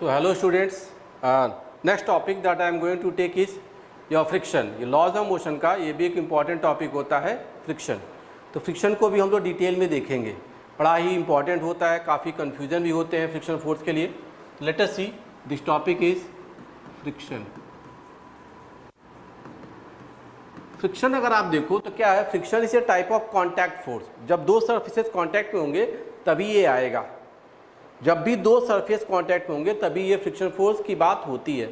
So hello students, next topic that I am going to take is your friction. ये laws of motion का ये भी एक important topic होता है फ्रिक्शन. तो फ्रिक्शन को भी हम लोग डिटेल में देखेंगे. बड़ा ही इंपॉर्टेंट होता है, काफ़ी कन्फ्यूजन भी होते हैं फ्रिक्शन फोर्स के लिए. Late us see this topic is friction. Friction अगर आप देखो तो क्या है, friction is a type of contact force. जब दो सरफेसेस कॉन्टैक्ट में होंगे तभी ये आएगा. जब भी दो सरफेस कॉन्टैक्ट में होंगे तभी ये फ्रिक्शन फोर्स की बात होती है.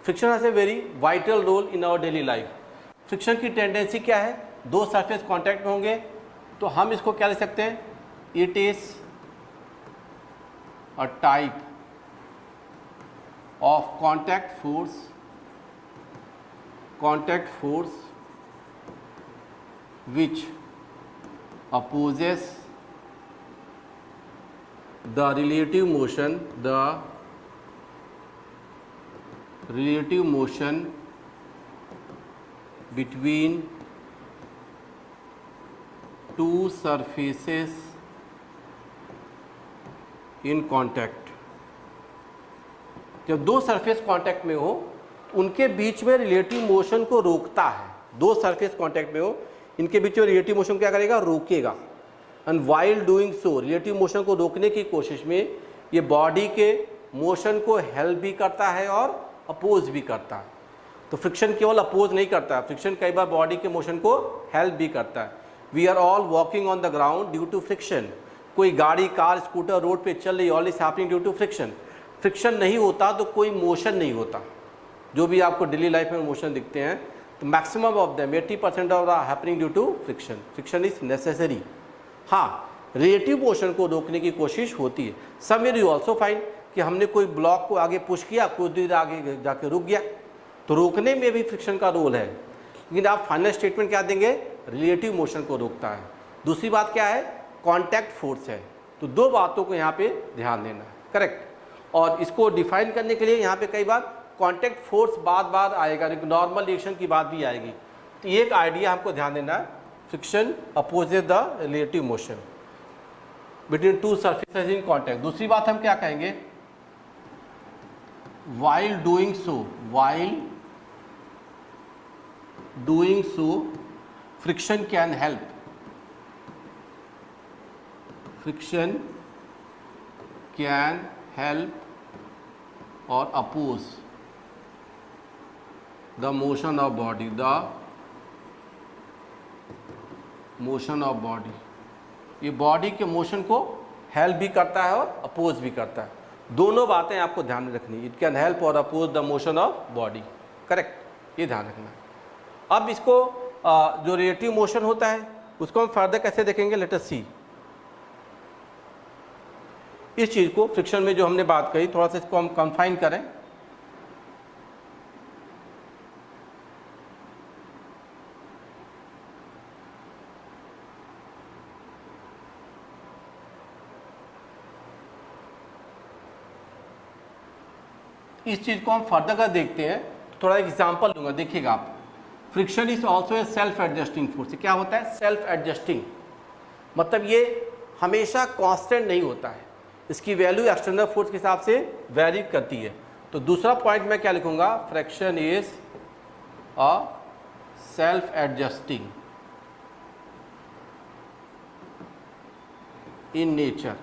Friction has a very vital role in our daily life. Friction की टेंडेंसी क्या है, दो सरफेस कॉन्टैक्ट में होंगे तो हम इसको क्या ले सकते हैं, it is a type of contact force which opposes the relative motion between two surfaces in contact. जब दो सरफेस कांटेक्ट में हो उनके बीच में रिलेटिव मोशन को रोकता है. दो सरफेस कांटेक्ट में हो, इनके बीच में रिलेटिव मोशन क्या करेगा, रोकेगा. And while doing so, relative motion को रोकने की कोशिश में ये बॉडी के मोशन को हेल्प भी करता है और अपोज भी करता है. तो फ्रिक्शन केवल अपोज नहीं करता है, फ्रिक्शन कई बार बॉडी के मोशन को हेल्प भी करता है. We are all walking on the ground due to friction. कोई गाड़ी, कार, स्कूटर रोड पे चल रही, all is happening due to friction. Friction नहीं होता तो कोई मोशन नहीं होता. जो भी आपको डेली लाइफ में मोशन दिखते हैं तो maximum of them 80% of the happening due to friction. Friction is necessary. हाँ, रिलेटिव मोशन को रोकने की कोशिश होती है. समवेयर यू ऑल्सो फाइंड कि हमने कोई ब्लॉक को आगे पुश किया, कुछ देर आगे जाके रुक गया, तो रोकने में भी फ्रिक्शन का रोल है. लेकिन आप फाइनल स्टेटमेंट क्या देंगे, रिलेटिव मोशन को रोकता है. दूसरी बात क्या है, कॉन्टैक्ट फोर्स है. तो दो बातों को यहाँ पे ध्यान देना है. करेक्ट. और इसको डिफाइन करने के लिए यहाँ पे कई बार कॉन्टैक्ट फोर्स बाद आएगा, नॉर्मल रिएक्शन की बात भी आएगी. तो ये एक आइडिया हमको ध्यान देना है, friction opposes the relative motion between two surfaces in contact. दूसरी बात हम क्या कहेंगे, while doing so friction can help or oppose the motion of body. ये बॉडी के मोशन को हेल्प भी करता है और अपोज भी करता है. दोनों बातें आपको ध्यान में रखनी. इट कैन हेल्प और oppose the motion of body. Correct, ये ध्यान रखना है. अब इसको जो रिलेटिव मोशन होता है उसको हम फर्दर कैसे देखेंगे, लेट अस सी. इस चीज़ को फ्रिक्शन में जो हमने बात कही, थोड़ा सा इसको हम कंफाइन करें. इस चीज़ को हम फर्दर कर देखते हैं. थोड़ा एक एग्जांपल दूंगा, देखिएगा आप. Friction is also a self adjusting force. क्या होता है, सेल्फ एडजस्टिंग. मतलब ये हमेशा कांस्टेंट नहीं होता है, इसकी वैल्यू एक्सटर्नल फोर्स के हिसाब से वेरी करती है. तो दूसरा पॉइंट मैं क्या लिखूंगा, friction is a self adjusting in nature.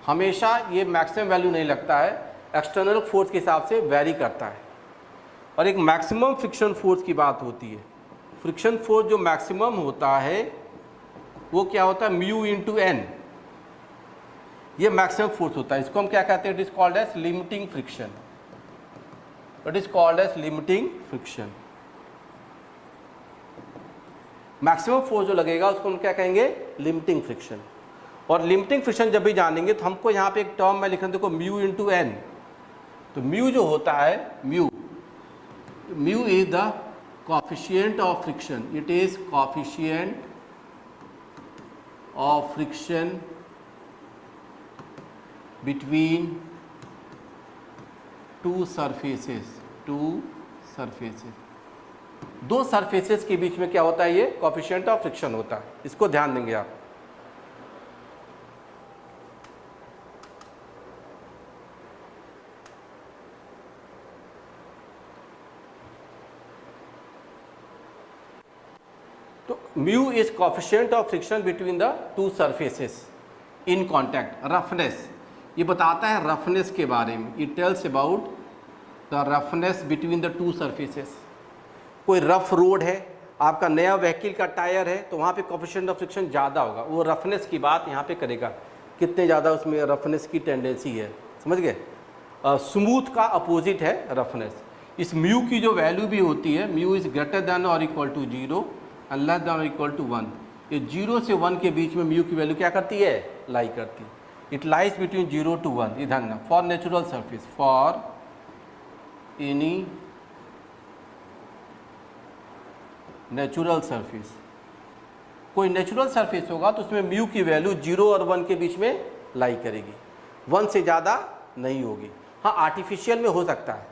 हमेशा ये मैक्सिमम वैल्यू नहीं लगता है, एक्सटर्नल फोर्स के हिसाब से वेरी करता है. और एक मैक्सिमम फ्रिक्शन फोर्स की बात होती है. फ्रिक्शन फोर्स जो मैक्सिमम होता है वो क्या होता है, म्यू इंटू एन. ये मैक्सिमम फोर्स होता है. इसको हम क्या कहते हैं, it is called as limiting friction. Maximum force जो लगेगा उसको हम क्या कहेंगे, लिमिटिंग फ्रिक्शन. और लिमिटिंग फ्रिक्शन जब भी जानेंगे तो हमको यहाँ पे एक टर्म मैं लिख रहा हूँ, देखो, म्यू इंटू एन. तो म्यू जो होता है, mu is the coefficient of friction. It is coefficient of friction between two surfaces. दो सरफेसेस के बीच में क्या होता है, ये कोएफिशिएंट ऑफ फ्रिक्शन होता है. इसको ध्यान देंगे आप. तो mu is coefficient of friction between the two surfaces in contact. Roughness, ये बताता है रफनेस के बारे में, it tells about the roughness between the two surfaces. कोई रफ रोड है, आपका नया व्हीकल का टायर है, तो वहाँ पे कोफिशिएंट ऑफ फ्रिक्शन ज़्यादा होगा, वो रफनेस की बात यहाँ पे करेगा, कितने ज़्यादा उसमें रफनेस की टेंडेंसी है, समझ गए। स्मूथ का अपोजिट है रफनेस। इस म्यू की जो वैल्यू भी होती है, म्यू इज़ ग्रेटर देन और equal to 0 and less than और इक्वल टू 1। ये 0 से 1 के बीच में म्यू की वैल्यू क्या करती है, लाई करती है। It lies between 0 to 1। ये ध्यान रखना, for natural surface, for any natural surface, कोई नेचुरल सरफेस होगा तो उसमें म्यू की वैल्यू 0 और 1 के बीच में लाई करेगी, 1 से ज़्यादा नहीं होगी। हाँ, आर्टिफिशियल में हो सकता है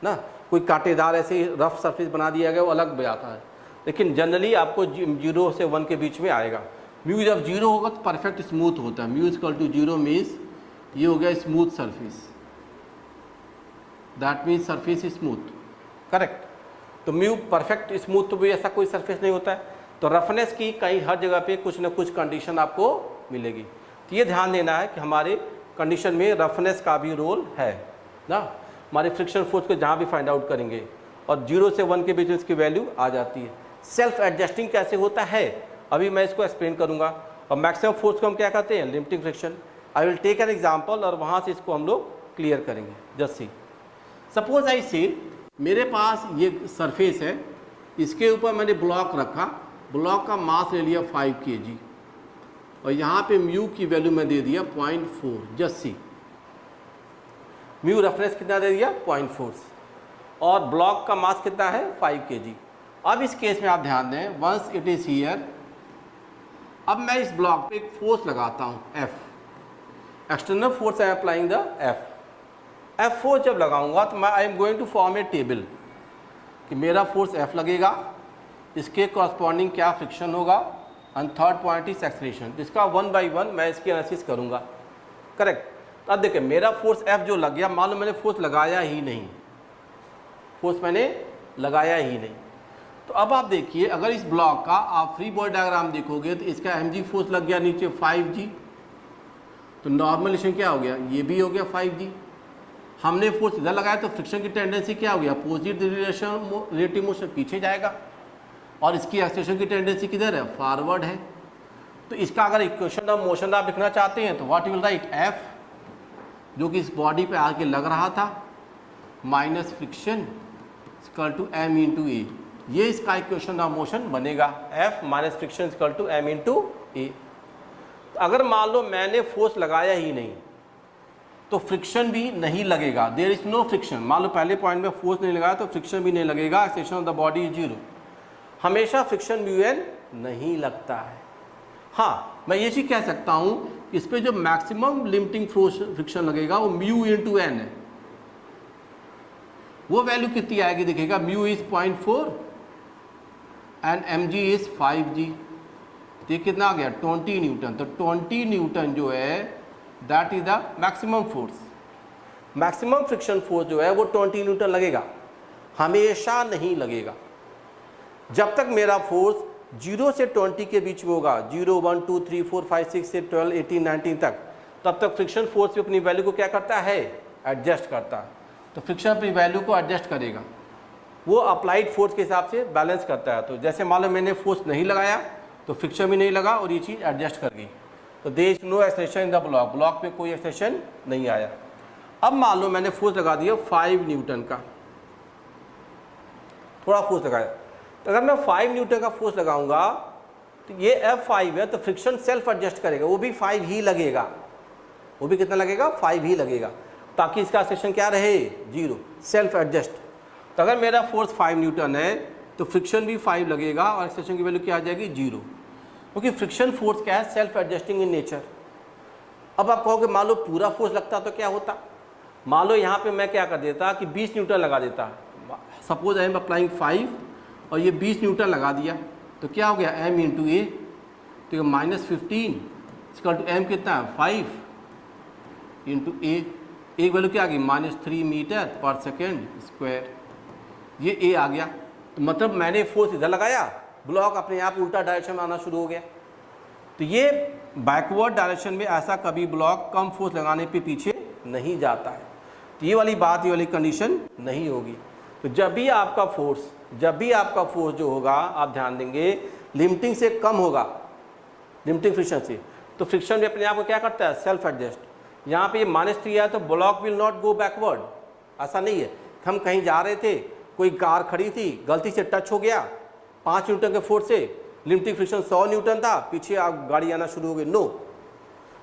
ना, कोई कांटेदार ऐसे रफ सरफेस बना दिया गया, वो अलग बजाता है, लेकिन जनरली आपको 0 से 1 के बीच में आएगा। म्यू जब 0 होगा तो परफेक्ट स्मूथ होता है। म्यू इक्वल टू 0 मीन्स ये हो गया smooth surface, that means surface smooth, correct. तो म्यू परफेक्ट स्मूथ तो भी ऐसा कोई सरफेस नहीं होता है। तो रफनेस की कहीं हर जगह पे कुछ ना कुछ कंडीशन आपको मिलेगी। तो ये ध्यान देना है कि हमारे कंडीशन में रफनेस का भी रोल है ना। हमारे फ्रिक्शन फोर्स को जहाँ भी फाइंड आउट करेंगे और 0 से 1 के बीच में इसकी वैल्यू आ जाती है। सेल्फ एडजस्टिंग कैसे होता है अभी मैं इसको एक्सप्लेन करूँगा। और मैक्सिमम फोर्स को हम क्या कहते हैं, limiting friction. I will take an example और वहाँ से इसको हम लोग क्लियर करेंगे। जस्ट सी, सपोज आई से मेरे पास ये सरफेस है, इसके ऊपर मैंने ब्लॉक रखा, ब्लॉक का मास ले लिया 5 kg और यहाँ पे म्यू की वैल्यू मैं दे दिया 0.4। जस्ट सी, म्यू रेफरेंस कितना दे दिया 0.4 और ब्लॉक का मास कितना है 5 kg। अब इस केस में आप ध्यान दें, वंस इट इज हियर, अब मैं इस ब्लॉक पे एक फोर्स लगाता हूँ F, external force I am applying the F। F4 जब लगाऊंगा तो मैं I am going to form a table कि मेरा फोर्स F लगेगा, इसके कॉरस्पॉन्डिंग क्या फ्रिक्शन होगा, and third point is acceleration. इसका 1 by 1 मैं इसकी एनालिसिस करूंगा, करेक्ट। अब देखिए मेरा फोर्स F जो लग गया, मान लो मैंने फोर्स लगाया ही नहीं, फोर्स मैंने लगाया ही नहीं, तो अब आप देखिए अगर इस ब्लॉक का आप फ्री बॉडी डायग्राम देखोगे तो इसका mg फोर्स लग गया नीचे 5g, तो नॉर्मलाइजेशन क्या हो गया, ये भी हो गया 5g। हमने फोर्स इधर लगाया तो फ्रिक्शन की टेंडेंसी क्या हो गया, अपोजिट रिलेटिव मोशन पीछे जाएगा, और इसकी एक्सेलरेशन की टेंडेंसी किधर है, फॉरवर्ड है। तो इसका अगर इक्वेशन ऑफ मोशन आप लिखना चाहते हैं तो what you will right, F जो कि इस बॉडी पे आके लग रहा था minus friction equal to m into a, ये इसका इक्वेशन ऑफ मोशन बनेगा, F minus friction equal to m into a. अगर मान लो मैंने फोर्स लगाया ही नहीं तो फ्रिक्शन भी नहीं लगेगा, देयर इज नो फ्रिक्शन। मान लो पहले पॉइंट में फोर्स नहीं लगाया तो फ्रिक्शन भी नहीं लगेगा, acceleration of the body is 0। हमेशा फ्रिक्शन म्यू एन नहीं लगता है। हाँ, मैं ये चीज़ कह सकता हूँ इस पर जो मैक्सिमम लिमिटिंग फ्रिक्शन लगेगा वो म्यू इंटू एन है। वो वैल्यू कितनी आएगी देखिएगा, mu is 0.4 and mg is 5g। ये कितना आ गया 20 न्यूटन। तो 20 न्यूटन जो है that is the maximum force. Maximum friction force जो है वो 20 न्यूटन लगेगा, हमेशा नहीं लगेगा। जब तक मेरा फोर्स 0 से 20 के बीच में होगा, 0 1 2 3 4 5 6 से 12 18 19 तक, तब तक फ्रिक्शन फोर्स भी अपनी वैल्यू को क्या करता है, एडजस्ट करता है। तो फ्रिक्शन अपनी वैल्यू को एडजस्ट करेगा, वो अप्लाइड फोर्स के हिसाब से बैलेंस करता है। तो जैसे मान लो मैंने फोर्स नहीं लगाया तो फ्रिक्शन भी नहीं लगा और ये चीज़ एडजस्ट कर गई, तो there is no acceleration in the block, block पे कोई एक्सेलरेशन नहीं आया। अब मान लो मैंने फोर्स लगा दिया 5 न्यूटन का, थोड़ा फोर्स लगाया, तो अगर मैं 5 न्यूटन का फोर्स लगाऊंगा तो ये F5 है, तो फ्रिक्शन सेल्फ एडजस्ट करेगा, वो भी 5 ही लगेगा, वो भी कितना लगेगा 5 ही लगेगा, ताकि इसका एक्सेलरेशन क्या रहे 0, सेल्फ एडजस्ट। तो अगर मेरा फोर्स 5 न्यूटन है तो फ्रिक्शन भी 5 लगेगा और एक्सेलरेशन की वैल्यू क्या आ जाएगी 0, क्योंकि फ्रिक्शन फोर्स क्या है, सेल्फ एडजस्टिंग इन नेचर। अब आप कहोगे मान लो पूरा फोर्स लगता तो क्या होता, मान लो यहाँ पे मैं क्या कर देता कि 20 न्यूटन लगा देता, सपोज आई एम अप्लाइंग 5 और ये 20 न्यूटन लगा दिया, तो क्या हो गया m इंटू ए, तो -15 इसका टू m कितना है 5 इंटू ए, एक वैल्यू क्या आ गई -3 मीटर पर सेकेंड स्क्वायर, ये a आ गया। तो मतलब मैंने फोर्स इधर लगाया ब्लॉक अपने आप उल्टा डायरेक्शन में आना शुरू हो गया। तो ये बैकवर्ड डायरेक्शन में ऐसा कभी ब्लॉक कम फोर्स लगाने पे पीछे नहीं जाता है। तो ये वाली बात, ये वाली कंडीशन नहीं होगी। तो जब भी आपका फोर्स जो होगा, आप ध्यान देंगे, लिमिटिंग से कम होगा, लिमिटिंग फ्रिक्शन से, तो फ्रिक्शन भी अपने आप को क्या करता है, सेल्फ एडजस्ट। यहाँ पे -3 है तो block will not go backward, ऐसा नहीं है। हम कहीं जा रहे थे, कोई कार खड़ी थी, गलती से टच हो गया 5 न्यूटन के फोर्स से, लिमिटिंग फ्रिक्शन 100 न्यूटन था, पीछे आप गाड़ी आना शुरू हो गई, नो,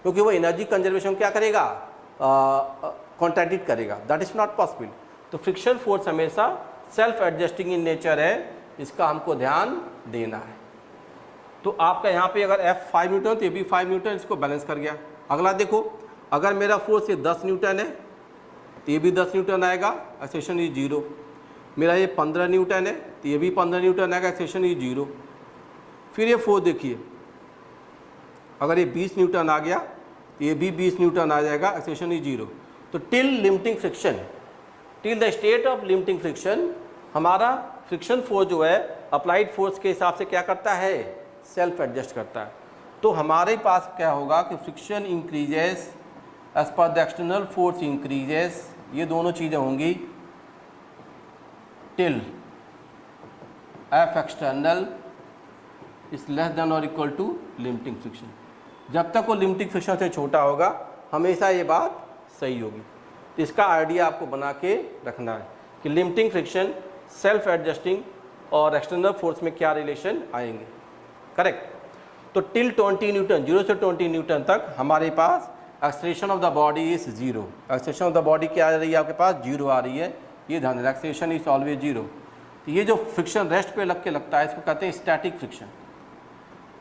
क्योंकि वो एनर्जी कंजर्वेशन क्या करेगा, कॉन्ट्रैडिक्ट करेगा, दैट इज नॉट पॉसिबल। तो फ्रिक्शन फोर्स हमेशा सेल्फ एडजस्टिंग इन नेचर है, इसका हमको ध्यान देना है। तो आपका यहाँ पे अगर F 5 न्यूटन तो ये भी 5 न्यूटन, इसको बैलेंस कर गया। अगला देखो, अगर मेरा फोर्स ये 10 न्यूटन है तो ये भी 10 न्यूटन आएगा, एक्सेलरेशन इज 0। मेरा ये 15 न्यूटन है तो ये भी 15 न्यूटन आएगा, एक्सेलरेशन इज 0। फिर ये फोर्स देखिए, अगर ये 20 न्यूटन आ गया तो ये भी 20 न्यूटन आ जाएगा, एक्सेलरेशन इज 0। तो till limiting friction, till the state of limiting friction, हमारा फ्रिक्शन फोर्स जो है अप्लाइड फोर्स के हिसाब से क्या करता है, सेल्फ एडजस्ट करता है। तो हमारे पास क्या होगा कि friction increases as per the external force increases, ये दोनों चीज़ें होंगी, till F external is less than और इक्वल टू लिमिटिंग फ्रिक्शन। जब तक वो लिमिटिंग फ्रिक्शन से छोटा होगा हमेशा ये बात सही होगी। तो इसका आइडिया आपको बना के रखना है कि लिमिटिंग फ्रिक्शन, सेल्फ एडजस्टिंग और एक्सटर्नल फोर्स में क्या रिलेशन आएंगे, करेक्ट। तो टिल 20 न्यूटन, 0 से 20 न्यूटन तक हमारे पास acceleration of the body is 0। Acceleration of the body क्या आ रही है आपके पास, 0 आ रही है, ये ध्यान रखना, एक्सेलरेशन इज ऑलवेज 0। तो ये जो फ्रिक्शन रेस्ट पे लग के लगता है, इसको कहते हैं static friction.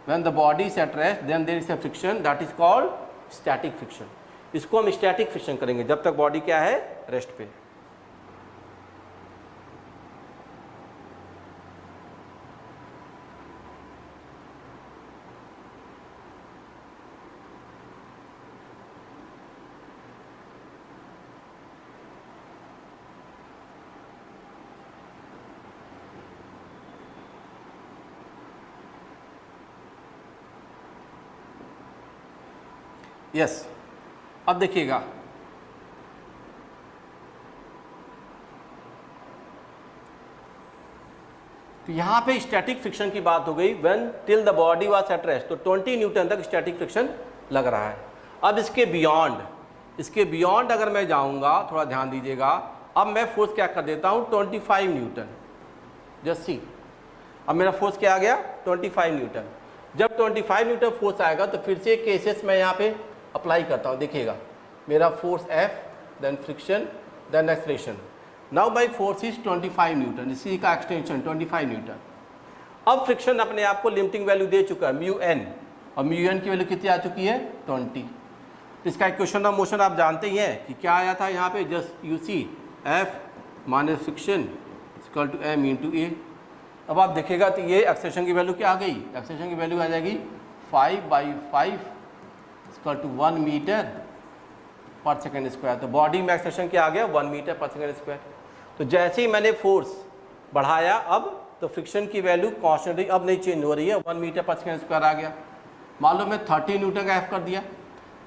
When the body is at rest then there is a friction that is called static friction. इसको हम स्टैटिक फ्रिक्शन करेंगे जब तक बॉडी क्या है, रेस्ट पे। यस, अब देखिएगा, तो यहाँ पे स्टैटिक फ्रिक्शन की बात हो गई। When till the body was at rest, तो 20 न्यूटन तक स्टैटिक फ्रिक्शन लग रहा है। अब इसके बियॉन्ड अगर मैं जाऊँगा, थोड़ा ध्यान दीजिएगा, अब मैं फोर्स क्या कर देता हूँ, 25 न्यूटन। जस्ट सी, अब मेरा फोर्स क्या आ गया, 25 न्यूटन। जब 25 न्यूटन फोर्स आएगा तो फिर से केसेस मैं यहाँ पे अप्लाई करता हूँ। देखिएगा, मेरा force F, then friction, then acceleration. Now by force is 25 newton, इसी का एक्सटेंशन 25 न्यूटन। अब फ्रिक्शन अपने आप को लिमिटिंग वैल्यू दे चुका है μn, और μn की वैल्यू कितनी आ चुकी है, 20। तो इसका इक्वेशन ऑफ मोशन आप जानते ही हैं कि क्या आया था यहाँ पे, just you see F minus friction equal to m into a। अब आप देखिएगा तो ये एक्सेलरेशन की वैल्यू क्या आ गई, एक्सेलरेशन की वैल्यू आ जाएगी 5/5 equal to 1 metre per second square. तो बॉडी में एक्सेलरेशन क्या आ गया, 1 मीटर पर सेकेंड स्क्वायर। तो जैसे ही मैंने फोर्स बढ़ाया अब, तो फ्रिक्शन की वैल्यू कॉन्स्टेंट रही, अब नहीं चेंज हो रही है, 1 मीटर पर सेकेंड स्क्वायर आ गया। मान लो मैं 30 न्यूटन का F कर दिया,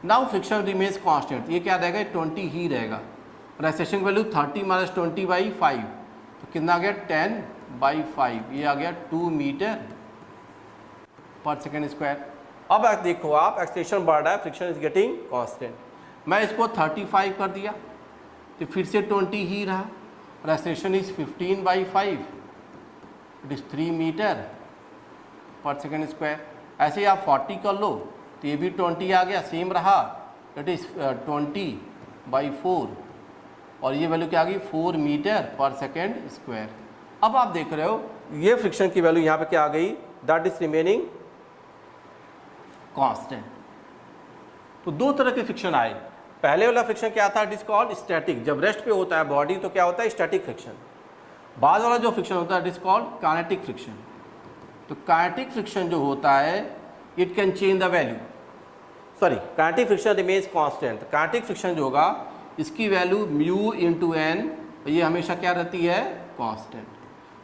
नाउ फ्रिक्शन रिमेन्स कॉन्स्टेंट, ये क्या रहेगा, 20 ही रहेगा। और एक्सेलरेशन की वैल्यू 30 माइनस 20/5, तो कितना आ गया, 10/5, ये आ गया 2 मीटर पर सेकेंड स्क्वायर। अब देखो आप, एक्सेलरेशन बढ़ रहा है, फ्रिक्शन इज गेटिंग कांस्टेंट। मैं इसको 35 कर दिया तो फिर से 20 ही रहा, और acceleration is 15/5, it is 3 metre per second square. ऐसे ही आप 40 कर लो तो ये भी 20 आ गया, सेम रहा, इट इज 20/4, और ये वैल्यू क्या आ गई, 4 मीटर पर सेकेंड स्क्वायर। अब आप देख रहे हो ये फ्रिक्शन की वैल्यू यहाँ पे क्या आ गई, दैट इज रिमेनिंग कांस्टेंट। तो दो तरह के फ्रिक्शन आए। पहले वाला फ्रिक्शन क्या था, इट इज कॉल्ड स्टैटिक, जब रेस्ट पे होता है बॉडी तो क्या होता है, स्टैटिक फ्रिक्शन। बाद वाला जो फ्रिक्शन होता है, it is called kinetic friction. तो काइनेटिक फ्रिक्शन जो होता है, it can change the value, sorry, kinetic friction remains constant. Kinetic friction जो होगा इसकी वैल्यू म्यू इंटू एन, ये हमेशा क्या रहती है, कांस्टेंट।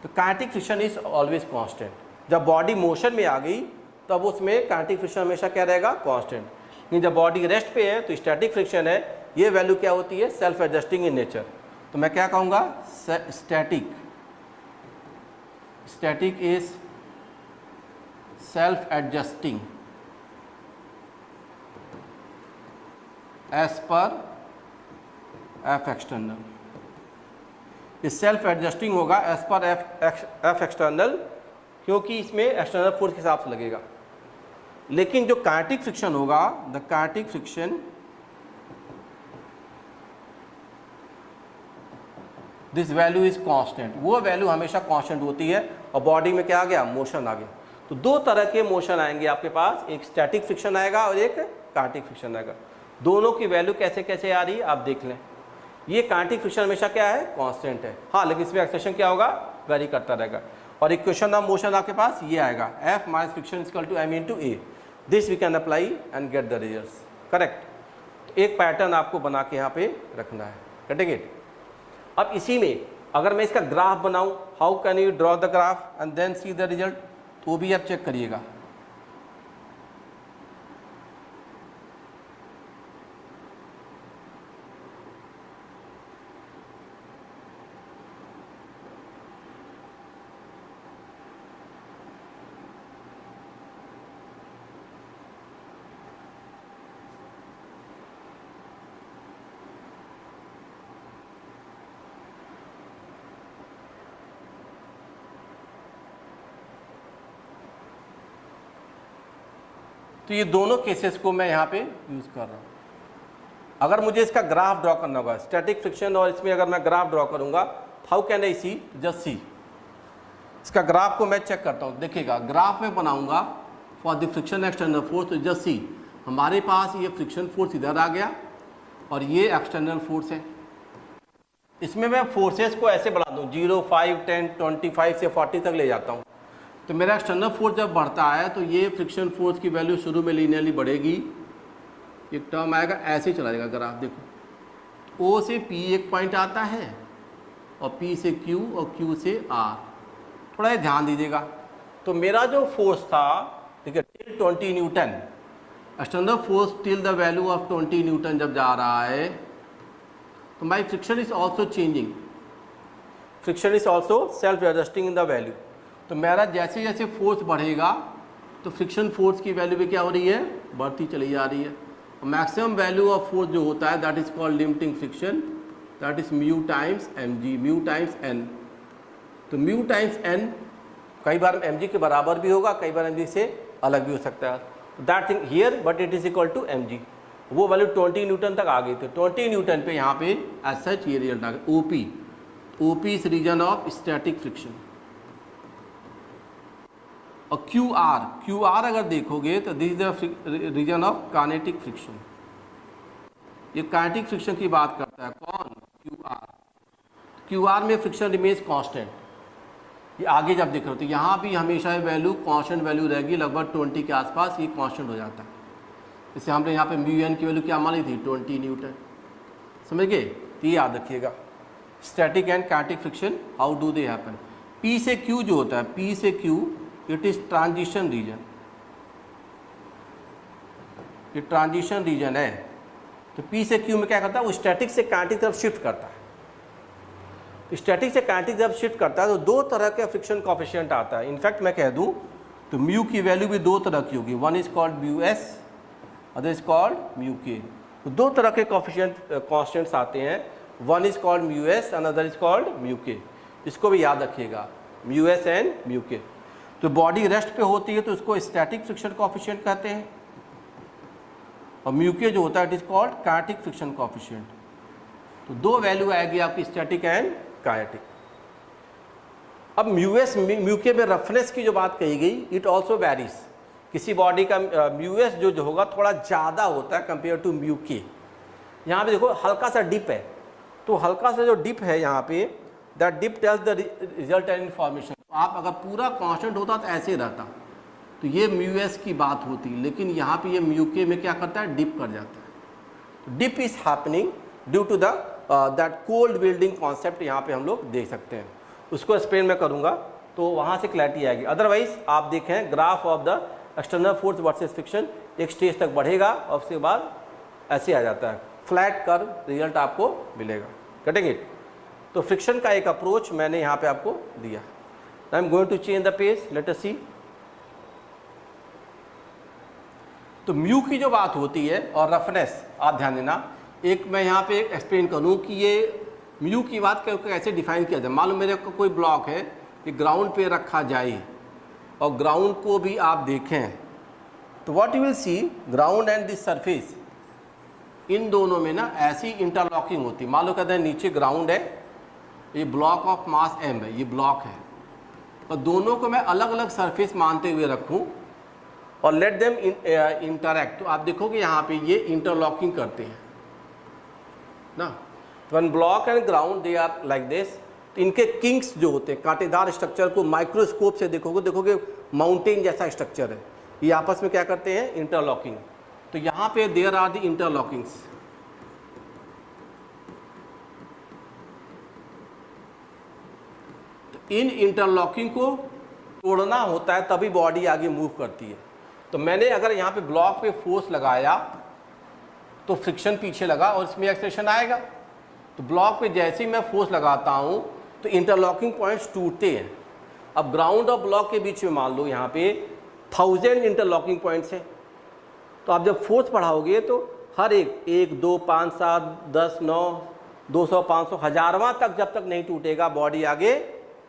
तो kinetic friction is always constant. जब बॉडी मोशन में आ गई तब उसमें काइनेटिक फ्रिक्शन हमेशा क्या रहेगा, कांस्टेंट। लेकिन जब बॉडी रेस्ट पे है तो स्टैटिक फ्रिक्शन है, ये वैल्यू क्या होती है, सेल्फ एडजस्टिंग इन नेचर। तो मैं क्या कहूँगा, static is self adjusting as per F external. ये सेल्फ एडजस्टिंग होगा एज पर एफ एक्सटर्नल, क्योंकि इसमें एक्सटर्नल फोर्स के हिसाब से लगेगा। लेकिन जो काइनेटिक फ्रिक्शन होगा, the kinetic friction this value is constant, वो वैल्यू हमेशा कांस्टेंट होती है और बॉडी में क्या आ गया, मोशन आ गया। तो दो तरह के मोशन आएंगे आपके पास, एक स्टैटिक फ्रिक्शन आएगा और एक काइनेटिक फ्रिक्शन आएगा। दोनों की वैल्यू कैसे कैसे आ रही है आप देख लें। ये काइनेटिक फ्रिक्शन हमेशा क्या है, कांस्टेंट है। हाँ, लेकिन इसमें एक्सेलेरेशन क्या होगा, वेरी करता रहेगा। और इक्वेशन ऑफ मोशन आपके पास ये आएगा, F minus friction equal to m into a. This we can apply and get the results, correct. तो एक पैटर्न आपको बना के यहाँ पे रखना है, गेटिंग इट। अब इसी में अगर मैं इसका ग्राफ बनाऊं, how can you draw the graph and then see the result, तो भी आप चेक करिएगा। तो ये दोनों केसेस को मैं यहाँ पे यूज़ कर रहा हूँ। अगर मुझे इसका ग्राफ ड्रॉ करना होगा, स्टैटिक फ्रिक्शन और इसमें अगर मैं ग्राफ ड्रॉ करूँगा, how can I see, just see. इसका ग्राफ को मैं चेक करता हूँ, देखिएगा ग्राफ में बनाऊँगा for the friction external force. तो जस्ट सी, हमारे पास ये फ्रिक्शन फोर्स इधर आ गया और ये एक्सटर्नल फोर्स है। इसमें मैं फोर्सेस को ऐसे बढ़ा दूँ, 0, 5, 10, 25 से 40 तक ले जाता हूँ। तो मेरा एक्सटर्नल फोर्स जब बढ़ता है तो ये फ्रिक्शन फोर्स की वैल्यू शुरू में लीनियरली बढ़ेगी, एक टर्म आएगा, ऐसे चला जाएगा ग्राफ। देखो, O से P एक पॉइंट आता है और P से Q और Q से R। थोड़ा ये ध्यान दीजिएगा। तो मेरा जो फोर्स था, ठीक है, till 20 newton, external force till the value of 20 newton जब जा रहा है, तो my friction is also changing, friction is also self adjusting in the value. तो मेरा जैसे जैसे फोर्स बढ़ेगा तो फ्रिक्शन फोर्स की वैल्यू भी क्या हो रही है, बढ़ती चली जा रही है। मैक्सिमम वैल्यू ऑफ फोर्स जो होता है that is called limiting friction, that is mu times mg, mu times n। तो म्यू टाइम्स n कई बार mg के बराबर भी होगा, कई बार mg से अलग भी हो सकता है। That thing here but it is equal to mg। वो वैल्यू 20 न्यूटन तक आ गई। तो 20 न्यूटन पे यहाँ पे एज सच ये रिजल्ट आ गया, OP is region of static friction. और QR अगर देखोगे तो this is the region of kinetic friction. ये काइनेटिक फ्रिक्शन की बात करता है कौन, QR में फ्रिक्शन रिमेन्स कांस्टेंट। ये आगे जब देख रहे हो तो यहाँ भी हमेशा ये वैल्यू कांस्टेंट वैल्यू रहेगी, लगभग 20 के आसपास ये कांस्टेंट हो जाता है। जैसे हमने यहाँ पे म्यू एन की वैल्यू क्या मानी थी, 20 न्यूटन, समझ गए। तो ये याद रखिएगा, static and kinetic friction how do they happen. P से Q जो होता है, P से Q it is transition region, ये ट्रांजिशन रीजन है। तो P से Q में क्या करता है, वो स्टैटिक से काइनेटिक तरफ शिफ्ट करता है। स्टैटिक से काइनेटिक जब शिफ्ट करता है तो दो तरह का फ्रिक्शन कोएफिशिएंट आता है। इनफैक्ट मैं कह दूं तो म्यू की वैल्यू भी दो तरह की होगी, one is called mu S, other is called mu के। तो दो तरह के कोएफिशिएंट कांस्टेंट्स आते हैं, one is called mu S and other is called mu के। इसको भी याद रखिएगा, म्यू एस एंड म्यू के। तो बॉडी रेस्ट पे होती है तो उसको स्टैटिक फ्रिक्शन कोएफिशिएंट कहते हैं, और म्यू के जो होता है it is called kinetic friction coefficient. तो दो वैल्यू आएगी आपकी, स्टैटिक एंड काइनेटिक। अब म्यू एस म्यू के में रफनेस की जो बात कही गई, इट ऑल्सो वेरीज। किसी बॉडी का म्यू एस जो होगा थोड़ा ज़्यादा होता है कंपेयर टू म्यू के। यहाँ पे देखो हल्का सा डिप है, तो हल्का सा जो डिप है यहाँ पे, that dip tells the result and information. आप अगर पूरा कांस्टेंट होता तो ऐसे रहता, तो ये म्यू एस की बात होती, लेकिन यहाँ पे ये म्यू के में क्या करता है, डिप कर जाता है। Dip is happening due to the that cold welding concept यहाँ पे हम लोग देख सकते हैं। उसको एक्सप्लेन मैं करूँगा तो वहाँ से क्लैरिटी आएगी। अदरवाइज आप देखें graph of the external force versus friction एक स्टेज तक बढ़ेगा और उसके बाद ऐसे आ जाता है, फ्लैट कर्व रिजल्ट आपको मिलेगा। कटेंगे। तो फ्रिक्शन का एक अप्रोच मैंने यहाँ पे आपको दिया। I am going to change the page, let us see. तो म्यू की जो बात होती है और रफनेस, आप ध्यान देना, एक मैं यहाँ पे एक्सप्लेन करूँ कि ये म्यू की बात कैसे डिफाइन किया जाए। मान लो मेरे को कोई ब्लॉक है कि ग्राउंड पे रखा जाए और ग्राउंड को भी आप देखें तो what you will see, ground and this surface, इन दोनों में ना ऐसी इंटरलॉकिंग होती है। मान लो कहते हैं नीचे ग्राउंड है, ये ब्लॉक ऑफ मास m है, ये ब्लॉक है, और दोनों को मैं अलग अलग सरफेस मानते हुए रखूं और लेट देम इंटरैक्ट, तो आप देखोगे यहाँ पे ये इंटरलॉकिंग करते हैं ना। One block and ground they are like this. तो इनके किंग्स जो होते हैं, कांटेदार स्ट्रक्चर को माइक्रोस्कोप से देखोगे माउंटेन जैसा स्ट्रक्चर है, ये आपस में क्या करते हैं, इंटरलॉकिंग। तो यहाँ पे देयर आर द इंटरलॉकिंग्स। तो इन इंटरलॉकिंग को तोड़ना होता है तभी बॉडी आगे मूव करती है। तो मैंने अगर यहाँ पे ब्लॉक पे फोर्स लगाया तो फ्रिक्शन पीछे लगा और इसमें एक्सेलरेशन आएगा। तो ब्लॉक पे जैसे ही मैं फोर्स लगाता हूँ तो इंटरलॉकिंग पॉइंट्स टूटते हैं। अब ग्राउंड और ब्लॉक के बीच में मान लो यहाँ पे 1000 इंटरलॉकिंग पॉइंट्स हैं। तो आप जब फोर्स बढ़ाओगे तो हर एक 1, 2, 5, 7, 10, 9, 200, 500, हजारवां तक जब तक नहीं टूटेगा बॉडी आगे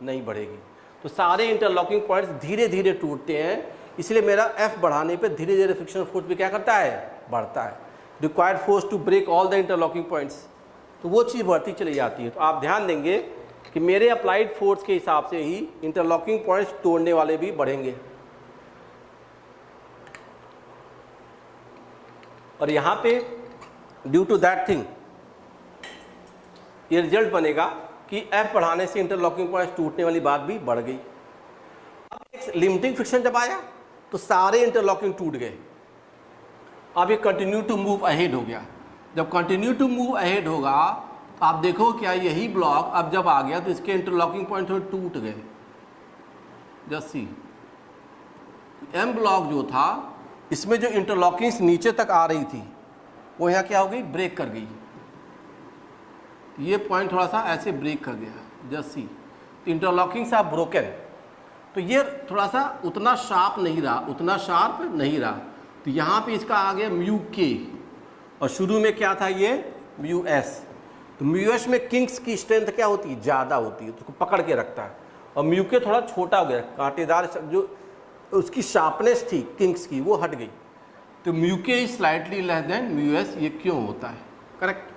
नहीं बढ़ेगी। तो सारे इंटरलॉकिंग पॉइंट्स धीरे धीरे टूटते हैं, इसलिए मेरा F बढ़ाने पे धीरे धीरे फ्रिक्शनल फोर्स भी क्या करता है, बढ़ता है। Required force to break all the interlocking points, तो वो चीज़ बढ़ती चली जाती है। तो आप ध्यान देंगे कि मेरे अप्लाइड फोर्स के हिसाब से ही इंटरलॉकिंग पॉइंट्स तोड़ने वाले भी बढ़ेंगे। और यहाँ पे ड्यू टू दैट थिंग ये रिजल्ट बनेगा कि F बढ़ाने से इंटरलॉकिंग पॉइंट्स टूटने वाली बात भी बढ़ गई। अब एक लिमिटिंग फ्रिक्शन जब आया तो सारे इंटरलॉकिंग टूट गए। अब ये कंटिन्यू टू मूव अहेड हो गया। जब कंटिन्यू टू मूव अहेड होगा तो आप देखो क्या यही ब्लॉक अब जब आ गया तो इसके इंटरलॉकिंग पॉइंट थोड़े टूट गए। जस्ट सी, M ब्लॉक जो था इसमें जो इंटरलॉकिंग्स नीचे तक आ रही थी वो यहाँ क्या हो गई, ब्रेक कर गई। ये पॉइंट थोड़ा सा ऐसे ब्रेक कर गया। जस्ट सी, तो इंटरलॉकिंग्स आर ब्रोकन। तो ये थोड़ा सा उतना शार्प नहीं रहा, तो यहाँ पे इसका आ गया म्यू के, और शुरू में क्या था ये म्यू एस। तो म्यू एस में किंग्स की स्ट्रेंथ क्या होती है, ज़्यादा होती है, तो उसको पकड़ के रखता है। और म्यू के थोड़ा छोटा हो गया, कांटेदार जो उसकी शार्पनेस थी किंग्स की वो हट गई। तो म्यू के is slightly less than mu S. ये क्यों होता है, करेक्ट।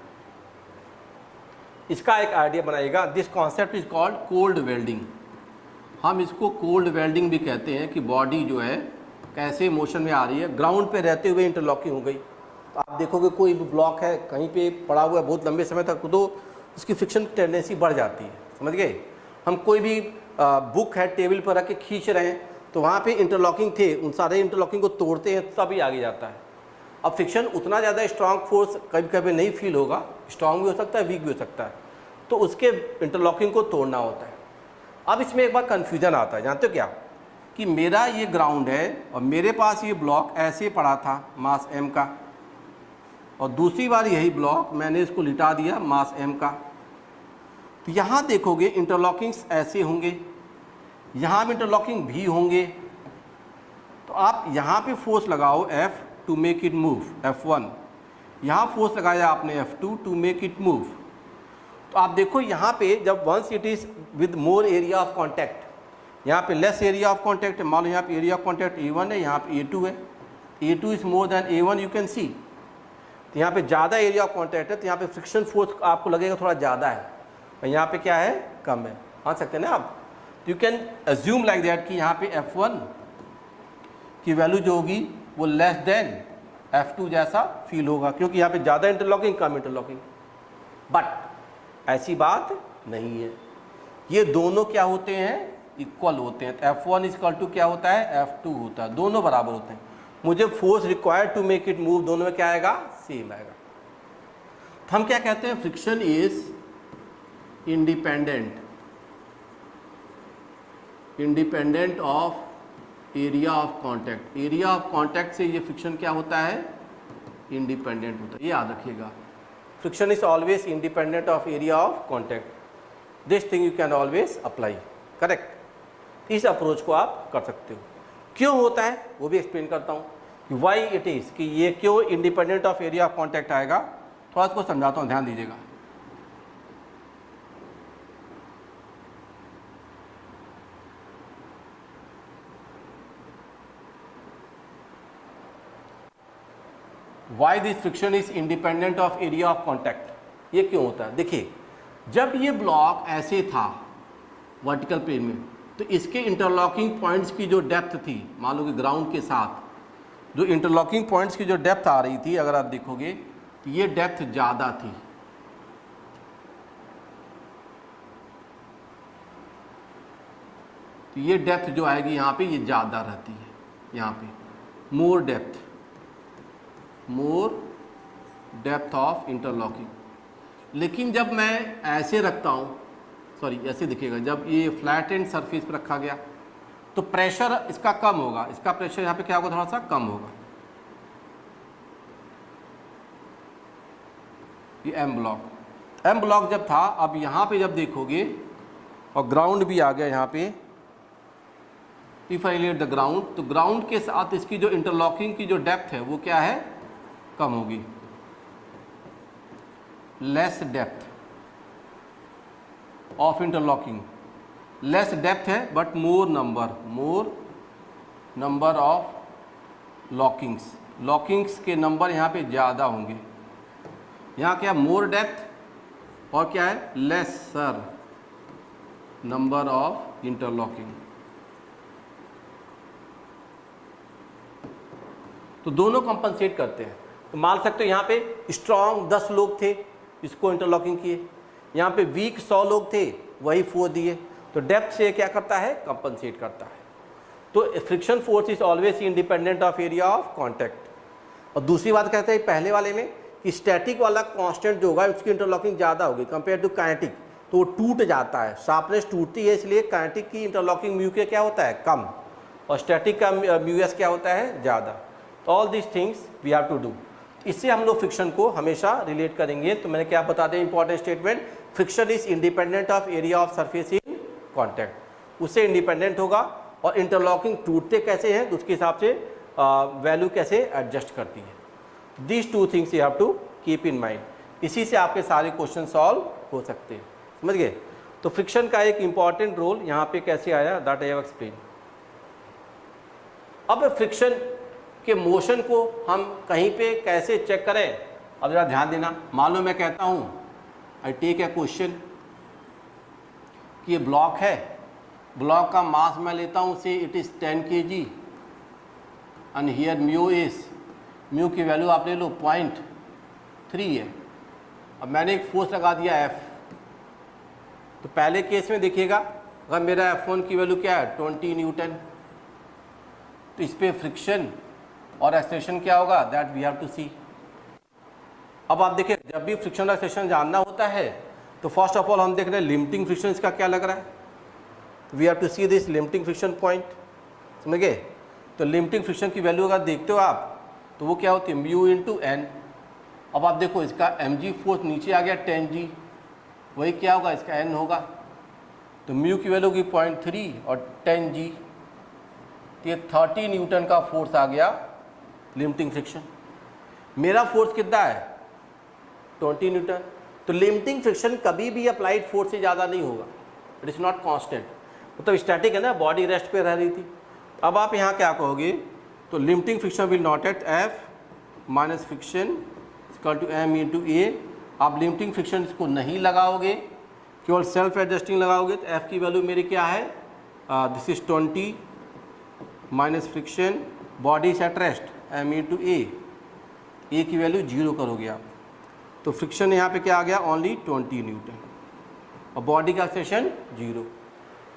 इसका एक आइडिया बनाइएगा। This concept is called cold welding. हम इसको कोल्ड वेल्डिंग भी कहते हैं कि बॉडी जो है कैसे मोशन में आ रही है, ग्राउंड पे रहते हुए इंटरलॉकिंग हो गई। तो आप देखोगे कोई भी ब्लॉक है कहीं पे पड़ा हुआ है बहुत लंबे समय तक, तो उसकी फ्रिक्शन टेंडेंसी बढ़ जाती है, समझ गए। हम कोई भी बुक है टेबल पर रख के खींच रहे हैं तो वहाँ पे इंटरलॉकिंग थे, उन सारे इंटरलॉकिंग को तोड़ते हैं तभी आगे जाता है। अब फ्रिक्शन उतना ज़्यादा स्ट्रांग फोर्स कभी कभी नहीं फील होगा, स्ट्रांग भी हो सकता है, वीक भी हो सकता है, तो उसके इंटरलॉकिंग को तोड़ना होता है। अब इसमें एक बार कन्फ्यूजन आता है, जानते हो क्या, कि मेरा ये ग्राउंड है और मेरे पास ये ब्लॉक ऐसे पड़ा था मास m का, और दूसरी बार यही ब्लॉक मैंने इसको लिटा दिया मास m का। तो यहाँ देखोगे इंटरलॉकिंग्स ऐसे होंगे, यहाँ भी इंटरलॉकिंग भी होंगे। तो आप यहाँ पे फोर्स लगाओ F to make it move, F1, यहाँ फोर्स लगाया आपने F2 to make it move. तो आप देखो यहाँ पे जब once it is with more area of contact, यहाँ पे लेस एरिया ऑफ कॉन्टैक्ट है, मान लो यहाँ पे एरिया ऑफ कॉन्टैक्ट A1 है, यहाँ पे A2 है, A2 is more than A1 you can see. तो यहाँ पे ज़्यादा एरिया ऑफ कॉन्टैक्ट है तो यहाँ पे फ्रिक्शन फोर्स आपको लगेगा थोड़ा ज़्यादा है, और यहाँ पे क्या है, कम है। मान सकते हैं ना आप। You can assume like that कि यहाँ पे F1 की वैल्यू जो होगी वो लेस देन F2 जैसा फील होगा, क्योंकि यहाँ पे ज़्यादा इंटरलॉकिंग कम इंटरलॉकिंग। बट ऐसी बात नहीं है, ये दोनों क्या होते हैं, इक्वल होते हैं। F1 इक्वल टू क्या होता है, F2 होता है, दोनों बराबर होते हैं। मुझे force required to make it move दोनों में क्या आएगा, सेम आएगा। तो हम क्या कहते हैं, friction is independent independent of area of contact. Area of contact से ये फ्रिक्शन क्या होता है, इंडिपेंडेंट होता है, ये याद रखिएगा। Friction is always independent of area of contact. This thing you can always apply, correct. इस अप्रोच को आप कर सकते हो। क्यों होता है वो भी एक्सप्लेन करता हूँ कि वाई इट इज़, कि ये क्यों independent of area of contact आएगा, थोड़ा इसको समझाता हूँ, ध्यान दीजिएगा। Why this friction is independent of area of contact, ये क्यों होता है। देखिए, जब ये ब्लॉक ऐसे था वर्टिकल प्लेन में, तो इसके इंटरलॉकिंग पॉइंट्स की जो डेप्थ थी, मान लो कि ग्राउंड के साथ जो इंटरलॉकिंग पॉइंट्स की जो डेप्थ आ रही थी, अगर आप देखोगे तो ये डेप्थ ज़्यादा थी। तो ये डेप्थ जो आएगी यहाँ पे, ये ज़्यादा रहती है, यहाँ पे मोर डेप्थ ऑफ इंटरलॉकिंग। लेकिन जब मैं ऐसे रखता हूँ, सॉरी ऐसे दिखेगा, जब ये फ्लैट एंड सरफेस पर रखा गया तो प्रेशर इसका कम होगा, इसका प्रेशर यहाँ पे क्या होगा, थोड़ा सा कम होगा। ये एम ब्लॉक जब था, अब यहाँ पे जब देखोगे और ग्राउंड भी आ गया यहाँ पे, if I relate the ground, तो ग्राउंड के साथ इसकी जो इंटरलॉकिंग की जो डेप्थ है वो क्या है, कम होगी, less depth of interlocking. Less depth है बट मोर नंबर ऑफ लॉकिंग्स के नंबर यहाँ पे ज़्यादा होंगे। यहाँ क्या, मोर डेप्थ और क्या है, लेसर नंबर ऑफ इंटरलॉकिंग। तो दोनों कंपनसेट करते हैं। तो मान सकते हो यहाँ पे स्ट्रॉन्ग 10 लोग थे, इसको इंटरलॉकिंग किए, यहाँ पे वीक 100 लोग थे, वही 4 दिए। तो डेप्थ से क्या करता है, कंपनसेट करता है। तो friction force is always independent of area of contact. और दूसरी बात कहते हैं पहले वाले में कि स्टैटिक वाला कांस्टेंट जो होगा उसकी इंटरलॉकिंग ज़्यादा होगी कंपेयर टू काइनेटिक, तो वो टूट जाता है, शार्पनेस टूटती है, इसलिए काइनेटिक की इंटरलॉकिंग म्यू के क्या होता है, कम, और स्टैटिक का म्यू एस क्या होता है, ज़्यादा। तो all this things we have to do. इससे हम लोग फ्रिक्शन को हमेशा रिलेट करेंगे। तो मैंने क्या बता दें, important statement, friction is independent of area of surface in contact, उससे इंडिपेंडेंट होगा। और इंटरलॉकिंग टूटते कैसे हैं तो उसके हिसाब से वैल्यू कैसे एडजस्ट करती है। This two things you have to keep in mind. इसी से आपके सारे क्वेश्चन सॉल्व हो सकते हैं, समझ गए। तो फ्रिक्शन का एक इंपॉर्टेंट रोल यहाँ पे कैसे आया, दैट आई हैव एक्सप्लेन। अब फ्रिक्शन के मोशन को हम कहीं पे कैसे चेक करें, अब जरा ध्यान देना। मान लो मैं कहता हूँ आई टेक ए क्वेश्चन कि ये ब्लॉक है, ब्लॉक का मास मैं लेता हूँ से it is 10 kg and here mu की वैल्यू आप ले लो 0.3 है। अब मैंने एक फोर्स लगा दिया F। तो पहले केस में देखिएगा, अगर मेरा F1 की वैल्यू क्या है 20 न्यूटन, तो इस पर फ्रिक्शन और एक्सेलरेशन क्या होगा, दैट वी हैव टू सी। अब आप देखिए, जब भी फ्रिक्शन और एक्सेलरेशन जानना होता है तो फर्स्ट ऑफ ऑल हम देख रहे हैं लिमिटिंग फ्रिक्शन इसका क्या लग रहा है, we have to see this limiting friction point, समझ गए। तो लिमिटिंग फ्रिक्शन की वैल्यू अगर देखते हो आप तो वो क्या होती है, म्यू इंटू एन। अब आप देखो इसका mg फोर्स नीचे आ गया 10g, वही क्या होगा, इसका n होगा। तो म्यू की वैल्यू होगी 0.3 और 10g, तो ये 30 न्यूटन का फोर्स आ गया लिमिटिंग फ्रिक्शन। मेरा फोर्स कितना है 20 न्यूटन। तो लिमिटिंग फ्रिक्शन कभी भी अप्लाइड फोर्स से ज़्यादा नहीं होगा, इट इज़ नॉट कांस्टेंट, मतलब स्टैटिक है ना, बॉडी रेस्ट पे रह रही थी। अब आप यहाँ क्या कहोगे, तो limiting friction will not at F minus friction equal to M into a. आप लिमिटिंग फ्रिक्शन इसको नहीं लगाओगे, केवल सेल्फ एडजस्टिंग लगाओगे, तो F की वैल्यू मेरी क्या है, this is 20 minus friction body at rest M into a की वैल्यू 0 करोगे आप, तो फ्रिक्शन यहाँ पे क्या आ गया, ओनली 20 न्यूटन, और बॉडी का एक्सेलरेशन 0।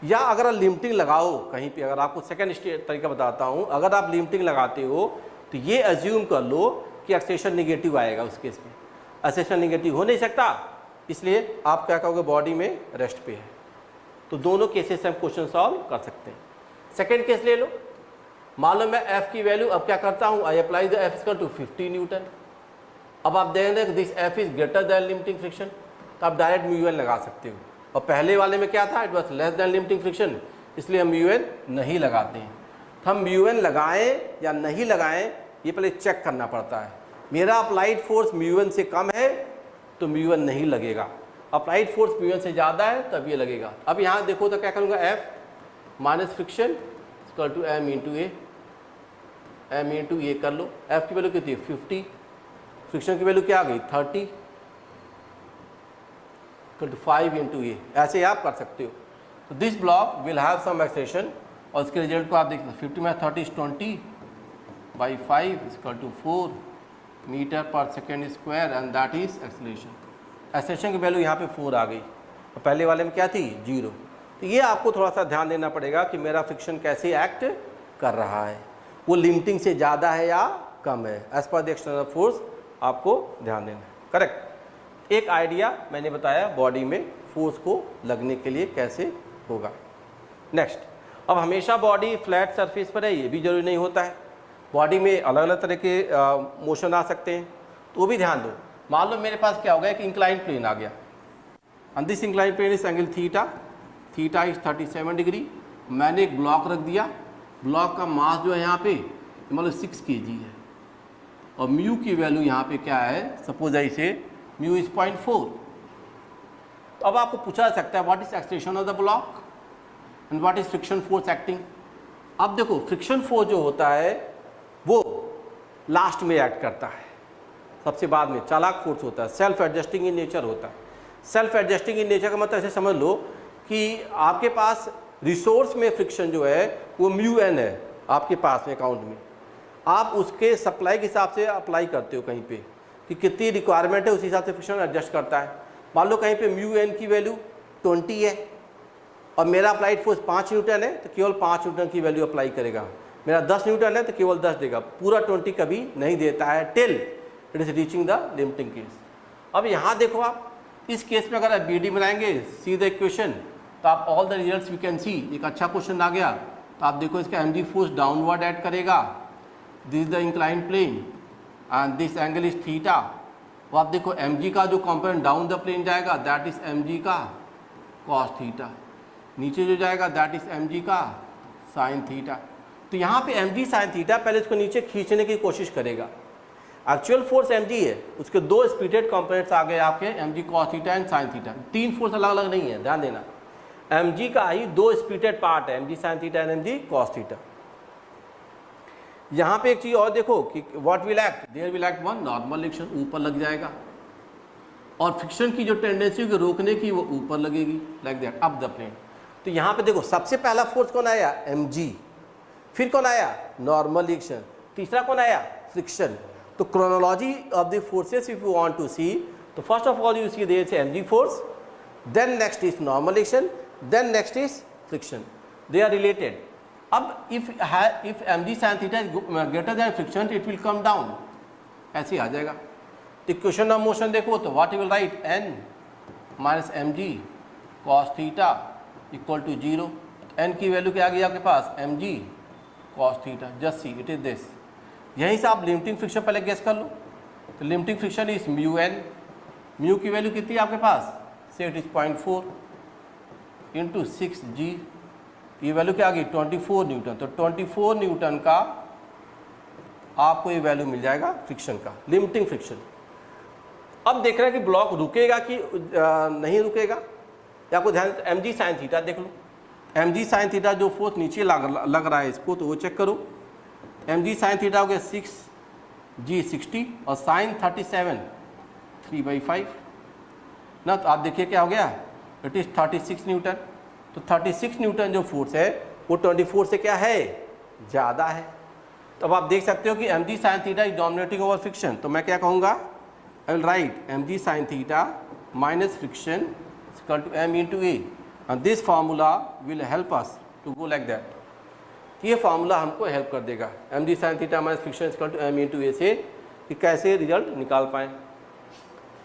या अगर आप लिमिटिंग लगाओ कहीं पे, अगर आपको सेकंड तरीका बताता हूँ, अगर आप लिमिटिंग लगाते हो तो ये अज्यूम कर लो कि एक्सेलरेशन नेगेटिव आएगा, उस केस में एक्सेलरेशन नेगेटिव हो नहीं सकता, इसलिए आप क्या कहोगे, बॉडी में रेस्ट पे है। तो दोनों केसेस से हम क्वेश्चन सॉल्व कर सकते हैं। सेकेंड केस ले लो, मान लो मैं F की वैल्यू अब क्या करता हूँ, I apply the F equal to 50 newton. अब आप देख रहे हैं this F is greater than limiting friction, तो आप डायरेक्ट म्यू लगा सकते हो। और पहले वाले में क्या था, it was less than limiting friction, इसलिए हम म्यू नहीं लगाते हैं। तो हम म्यू लगाएं या नहीं लगाएं ये पहले चेक करना पड़ता है। मेरा अप्लाइड फोर्स म्यू से कम है तो म्यू नहीं लगेगा, अप्लाइड फोर्स म्यू से ज़्यादा है तब ये लगेगा। अब यहाँ देखो तो क्या करूँगा, F minus friction equal to M into a कर लो। F की वैल्यू कितनी है 50, फ्रिक्शन की वैल्यू क्या आ गई 30 इक्वल टू 5 इंटू ए, ऐसे आप कर सकते हो। तो this block will have some acceleration और इसके रिजल्ट को आप देख सकते 50 में 30 20 by 5 equal to 4 metre per second square and that is acceleration. Acceleration की वैल्यू यहाँ पे 4 आ गई और पहले वाले में क्या थी 0। तो ये आपको थोड़ा सा ध्यान देना पड़ेगा कि मेरा फ्रिक्शन कैसे एक्ट कर रहा है, वो लिमिटिंग से ज़्यादा है या कम है, as per the external force आपको ध्यान देना है। करेक्ट, एक आइडिया मैंने बताया बॉडी में फोर्स को लगने के लिए कैसे होगा। नेक्स्ट, अब हमेशा बॉडी फ्लैट सरफेस पर है ये भी जरूरी नहीं होता है, बॉडी में अलग अलग तरह के मोशन आ सकते हैं, तो वो भी ध्यान दो। मान लो मेरे पास क्या हो गया कि इंक्लाइन प्लेन आ गया, and this incline plane is angle theta is 37 degree. मैंने एक ब्लॉक रख दिया, ब्लॉक का मास जो है यहाँ पे मान लो 6 kg है और म्यू की वैल्यू यहाँ पे क्या है, सपोज ऐसे म्यू इज 0.4। तो अब आपको पूछा जा सकता है what is acceleration of the block and what is friction force acting. अब देखो फ्रिक्शन फोर्स जो होता है वो लास्ट में एक्ट करता है, सबसे बाद में चालाक फोर्स होता है, सेल्फ एडजस्टिंग इन नेचर होता है। सेल्फ एडजस्टिंग इन नेचर का मतलब ऐसे समझ लो कि आपके पास रिसोर्स में फ्रिक्शन जो है वो म्यू एन है आपके पास में अकाउंट में, आप उसके सप्लाई के हिसाब से अप्लाई करते हो कहीं पे कि कितनी रिक्वायरमेंट है उस हिसाब से फ्रिक्शन एडजस्ट करता है। मान लो कहीं पे म्यू एन की वैल्यू 20 है और मेरा अप्लाइड फोर्स 5 न्यूटन है तो केवल 5 न्यूटन की वैल्यू अप्लाई करेगा, मेरा 10 न्यूटन है तो केवल 10 देगा, पूरा 20 कभी नहीं देता है till it is reaching the limiting case. अब यहाँ देखो आप इस केस में अगर आप BD बनाएंगे सी द इक्वेशन तो आप all the results we can see, एक अच्छा क्वेश्चन आ गया। तो आप देखो इसका mg फोर्स डाउनवर्ड ऐड करेगा, this is the incline plane and this angle is theta. तो आप देखो mg का जो कंपोनेंट डाउन द प्लेन जाएगा दैट इज mg का कॉस थीटा, नीचे जो जाएगा दैट इज mg का साइन थीटा। तो यहाँ पे mg साइन थीटा पहले इसको नीचे खींचने की कोशिश करेगा, एक्चुअल फोर्स mg है, उसके दो स्प्लिटेड कंपोनेंट्स आ गए आपके mg cos theta and sin theta, तीन फोर्स अलग अलग नहीं है, ध्यान देना। mg का ही दो स्प्लिटेड पार्ट है, mg sin theta and mg cos theta. यहाँ पे एक चीज और देखो कि what will act, there will act one normal action, ऊपर लग जाएगा, और फ्रिक्शन की जो टेंडेंसी को रोकने की वो ऊपर लगेगी like that up the plane. तो यहाँ पे देखो सबसे पहला फोर्स कौन आया mg, फिर कौन आया नॉर्मल एक्शन, तीसरा कौन आया फ्रिक्शन। तो chronology of the forces if you want to see, तो first of all you see there is mg force, then next is normal action, then next is friction, they are related. अब if mg sin theta is greater than friction it will come down, ऐसे आ जाएगा। तो equation of motion देखो तो what you will write n minus mg cos theta equal to 0। n की value क्या आ गई आपके पास mg cos theta, just see it is this. यहीं से आप लिमिटिंग फ्रिक्शन पहले गेस कर लो, तो limiting friction is mu N, mu की वैल्यू कितनी है आपके पास, से इट इज 0.4 इंटू 6g, ये वैल्यू क्या आ गई 24 न्यूटन। तो 24 न्यूटन का आपको ये वैल्यू मिल जाएगा फ्रिक्शन का, लिमिटिंग फ्रिक्शन। अब देख रहे हैं कि ब्लॉक रुकेगा कि नहीं रुकेगा, या आपको ध्यान mg sin थीटा देख लो, mg sin थीटा जो फोर्स नीचे लग रहा है इसको तो वो चेक करो, mg sin थीटा हो गया 6g 60 और sin 37 3/5 ना। तो आप देखिए क्या हो गया, इट इज 36 न्यूटन। तो 36 न्यूटन जो फोर्स है वो 24 से क्या है ज़्यादा है। तो अब आप देख सकते हो कि mg sin theta is dominating over friction, तो मैं क्या कहूँगा, I will write mg sin theta minus friction equal to m into a, and this formula will help us to go like that. ये फार्मूला हमको help कर देगा mg sin theta minus friction equal to m into a से, कि कैसे result निकाल पाएँ।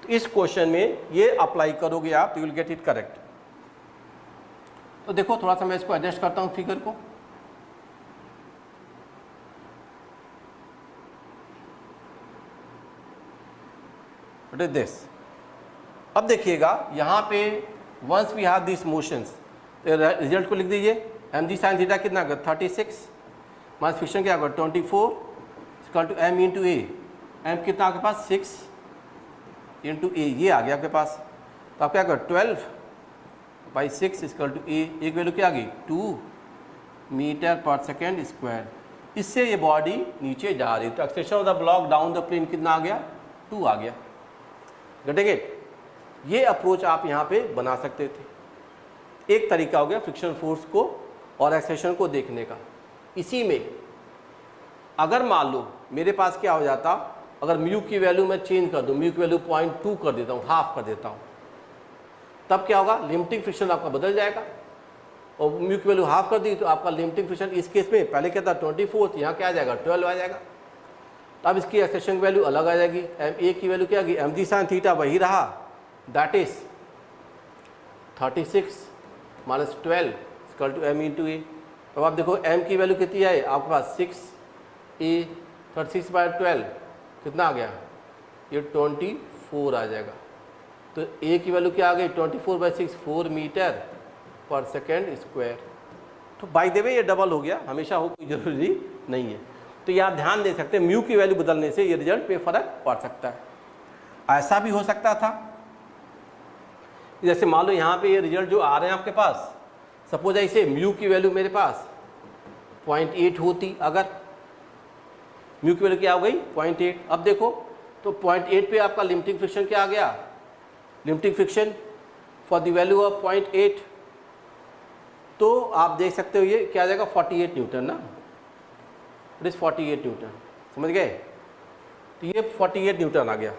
तो इस क्वेश्चन में ये अप्लाई करोगे आप, you will get it correct. तो देखो थोड़ा सा मैं इसको एडजस्ट करता हूँ फिगर को। What is this? अब देखिएगा यहाँ पे once we have this motions, तो रिजल्ट को लिख दीजिए। एम जी साइन थीटा कितना होगा 36 माइनस फ्रिक्शन क्या होगा 24 equal to M into A. M कितना आपके पास 6 इंटू ए, ये आ गया आपके पास। तो आप क्या कर 12/6 इक्वल टू ए, एक वैल्यू क्या आ गई 2 मीटर पर सेकेंड स्क्वायर। इससे ये बॉडी नीचे जा रही है, तो acceleration of the block down the plane कितना आ गया 2 आ गया। गटेगे, ये अप्रोच आप यहाँ पे बना सकते थे। एक तरीका हो गया फ्रिक्शन फोर्स को और एक्सेलेरेशन को देखने का। इसी में अगर मान लो मेरे पास क्या हो जाता, अगर म्यू की वैल्यू मैं चेंज कर दूं, म्यू की वैल्यू 0.2 कर देता हूँ, हाफ कर देता हूँ, तब क्या होगा लिमिटिंग फ्रिक्शन आपका बदल जाएगा। और म्यू की वैल्यू हाफ कर दी तो आपका लिमिटिंग फ्रिक्शन इस केस में पहले क्या था 24, यहाँ क्या आ जाएगा 12 आ जाएगा। तब इसकी एक्सेलेरेशन की वैल्यू अलग आ जाएगी। एम ए की वैल्यू क्या आ गई, एम जी साइन थीटा वही रहा, that is 36 minus 12 equal to M into a. अब आप देखो एम की वैल्यू कितनी है आपके पास 6 ए 36/12 कितना आ गया, ये 24 आ जाएगा। तो ए की वैल्यू क्या आ गई 24/6 4 मीटर पर सेकेंड स्क्वायर। तो बाय द वे ये डबल हो गया, हमेशा हो कोई जरूरी नहीं है। तो ये आप ध्यान दे सकते हैं, म्यू की वैल्यू बदलने से ये रिजल्ट पे फर्क पड़ सकता है। ऐसा भी हो सकता था, जैसे मान लो यहाँ पे ये रिजल्ट जो आ रहे हैं आपके पास, सपोज ऐसे म्यू की वैल्यू मेरे पास 0.8 होती, अगर म्यू की वैल्यू क्या हो गई 0.8। अब देखो तो 0.8 पे आपका लिमिटिंग फ्रिक्शन क्या आ गया, limiting friction for the value of 0.8, तो आप देख सकते हो ये क्या आ जाएगा 48 न्यूटन ना, इट इज 48 न्यूटन, समझ गए। तो ये 48 न्यूटन आ गया।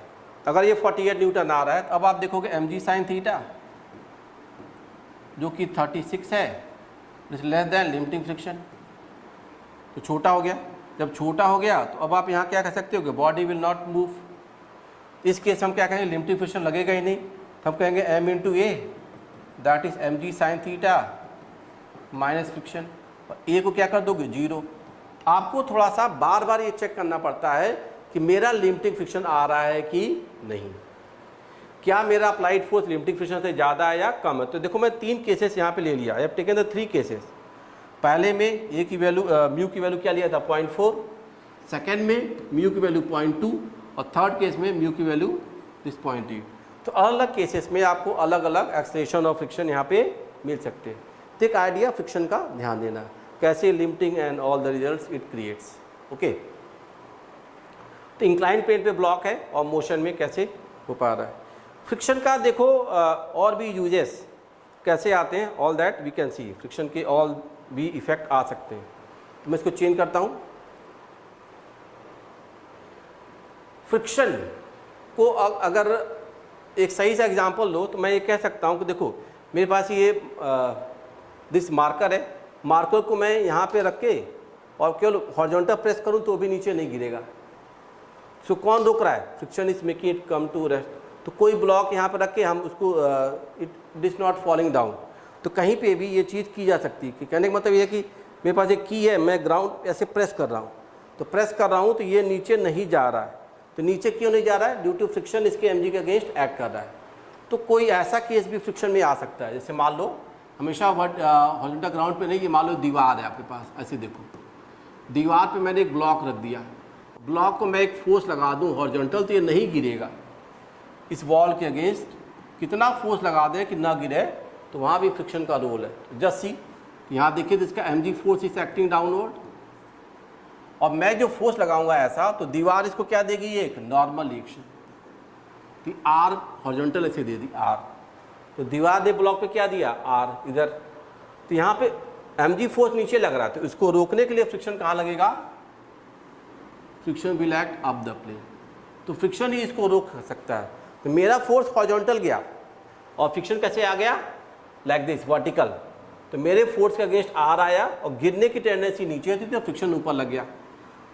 अगर ये 48 न्यूटन आ रहा है तो अब आप देखोगे एम जी साइन थीटा जो कि 36 है, it is less then limiting friction, तो छोटा हो गया। जब छोटा हो गया तो अब आप यहाँ क्या कह सकते हो कि बॉडी विल नॉट मूव। इस केस हम क्या कहेंगे, लिमिटिंग फ्रिक्शन लगेगा ही नहीं, तो हम कहेंगे m into a that is m g sine theta minus friction. A को क्या कर दोगे 0। आपको थोड़ा सा बार बार ये चेक करना पड़ता है कि मेरा लिमिटिंग फ्रिक्शन आ रहा है कि नहीं, क्या मेरा अप्लाइड फोर्स लिमिटिंग फ्रिक्शन से ज़्यादा है या कम है। तो देखो मैं 3 केसेस यहाँ पे ले लिया, I have taken the 3 cases. पहले में ए की वैल्यू म्यू की वैल्यू क्या लिया था 0.4, सेकेंड में म्यू की वैल्यू 0.2 और थर्ड केस में म्यू की वैल्यू दिस 0.8। तो अलग अलग केसेस में आपको अलग अलग एक्सेलरेशन और फ्रिक्शन यहाँ पे मिल सकते हैं। तो एक आइडिया फ्रिक्शन का ध्यान देना, कैसे limiting and all the results it creates. Okay, तो इंक्लाइन प्लेन पे ब्लॉक है और मोशन में कैसे हो पा रहा है। फ्रिक्शन का देखो और भी यूजेस कैसे आते हैं, all that we can see. Friction के ऑल भी इफेक्ट आ सकते हैं। तो मैं इसको चेंज करता हूँ। फ्रिक्शन को अगर एक सही सा एग्जांपल लो तो मैं ये कह सकता हूँ कि देखो मेरे पास ये दिस मार्कर है, मार्कर को मैं यहाँ पे रख के और केवल हॉरिजॉन्टल प्रेस करूँ तो भी नीचे नहीं गिरेगा। सो कौन रोक रहा है, friction is making it come to rest. तो कोई ब्लॉक यहाँ पर रख के हम उसको it is not falling down. तो कहीं पे भी ये चीज़ की जा सकती है कि कहने का मतलब ये है कि मेरे पास एक की है, मैं ग्राउंड ऐसे प्रेस कर रहा हूँ, तो प्रेस कर रहा हूँ तो ये नीचे नहीं जा रहा है। तो नीचे क्यों नहीं जा रहा है, ड्यू टू फ्रिक्शन इसके एम जी के अगेंस्ट एक्ट कर रहा है। तो कोई ऐसा केस भी फ्रिक्शन में आ सकता है, जैसे मान लो हमेशा हॉरिजॉन्टल ग्राउंड पे नहीं, ये मान लो दीवार है आपके पास, ऐसे देखो दीवार पे मैंने एक ब्लॉक रख दिया, ब्लॉक को मैं एक फोर्स लगा दूं हॉरिजॉन्टल तो ये नहीं गिरेगा। इस वॉल के अगेंस्ट कितना फोर्स लगा दें कि ना गिरे, तो वहाँ भी फ्रिक्शन का रोल है। जस्ट सी यहाँ देखिए तो इसका M G force is acting downward, और मैं जो फोर्स लगाऊंगा ऐसा तो दीवार इसको क्या देगी, ये एक नॉर्मल रिएक्शन कि आर हॉरिजॉन्टल ऐसे दे दी आर, तो दीवार ने ब्लॉक पे क्या दिया आर इधर। तो यहाँ पे एम जी फोर्स नीचे लग रहा है, तो इसको रोकने के लिए फ्रिक्शन कहाँ लगेगा, friction will act up the plane. तो फ्रिक्शन ही इसको रोक सकता है। तो मेरा फोर्स हॉरिजॉन्टल गया और फ्रिक्शन कैसे आ गया, लाइक दिस वर्टिकल। तो मेरे फोर्स के अगेंस्ट आर आया और गिरने की टेंडेंसी नीचे थी तो फ्रिक्शन ऊपर लग गया।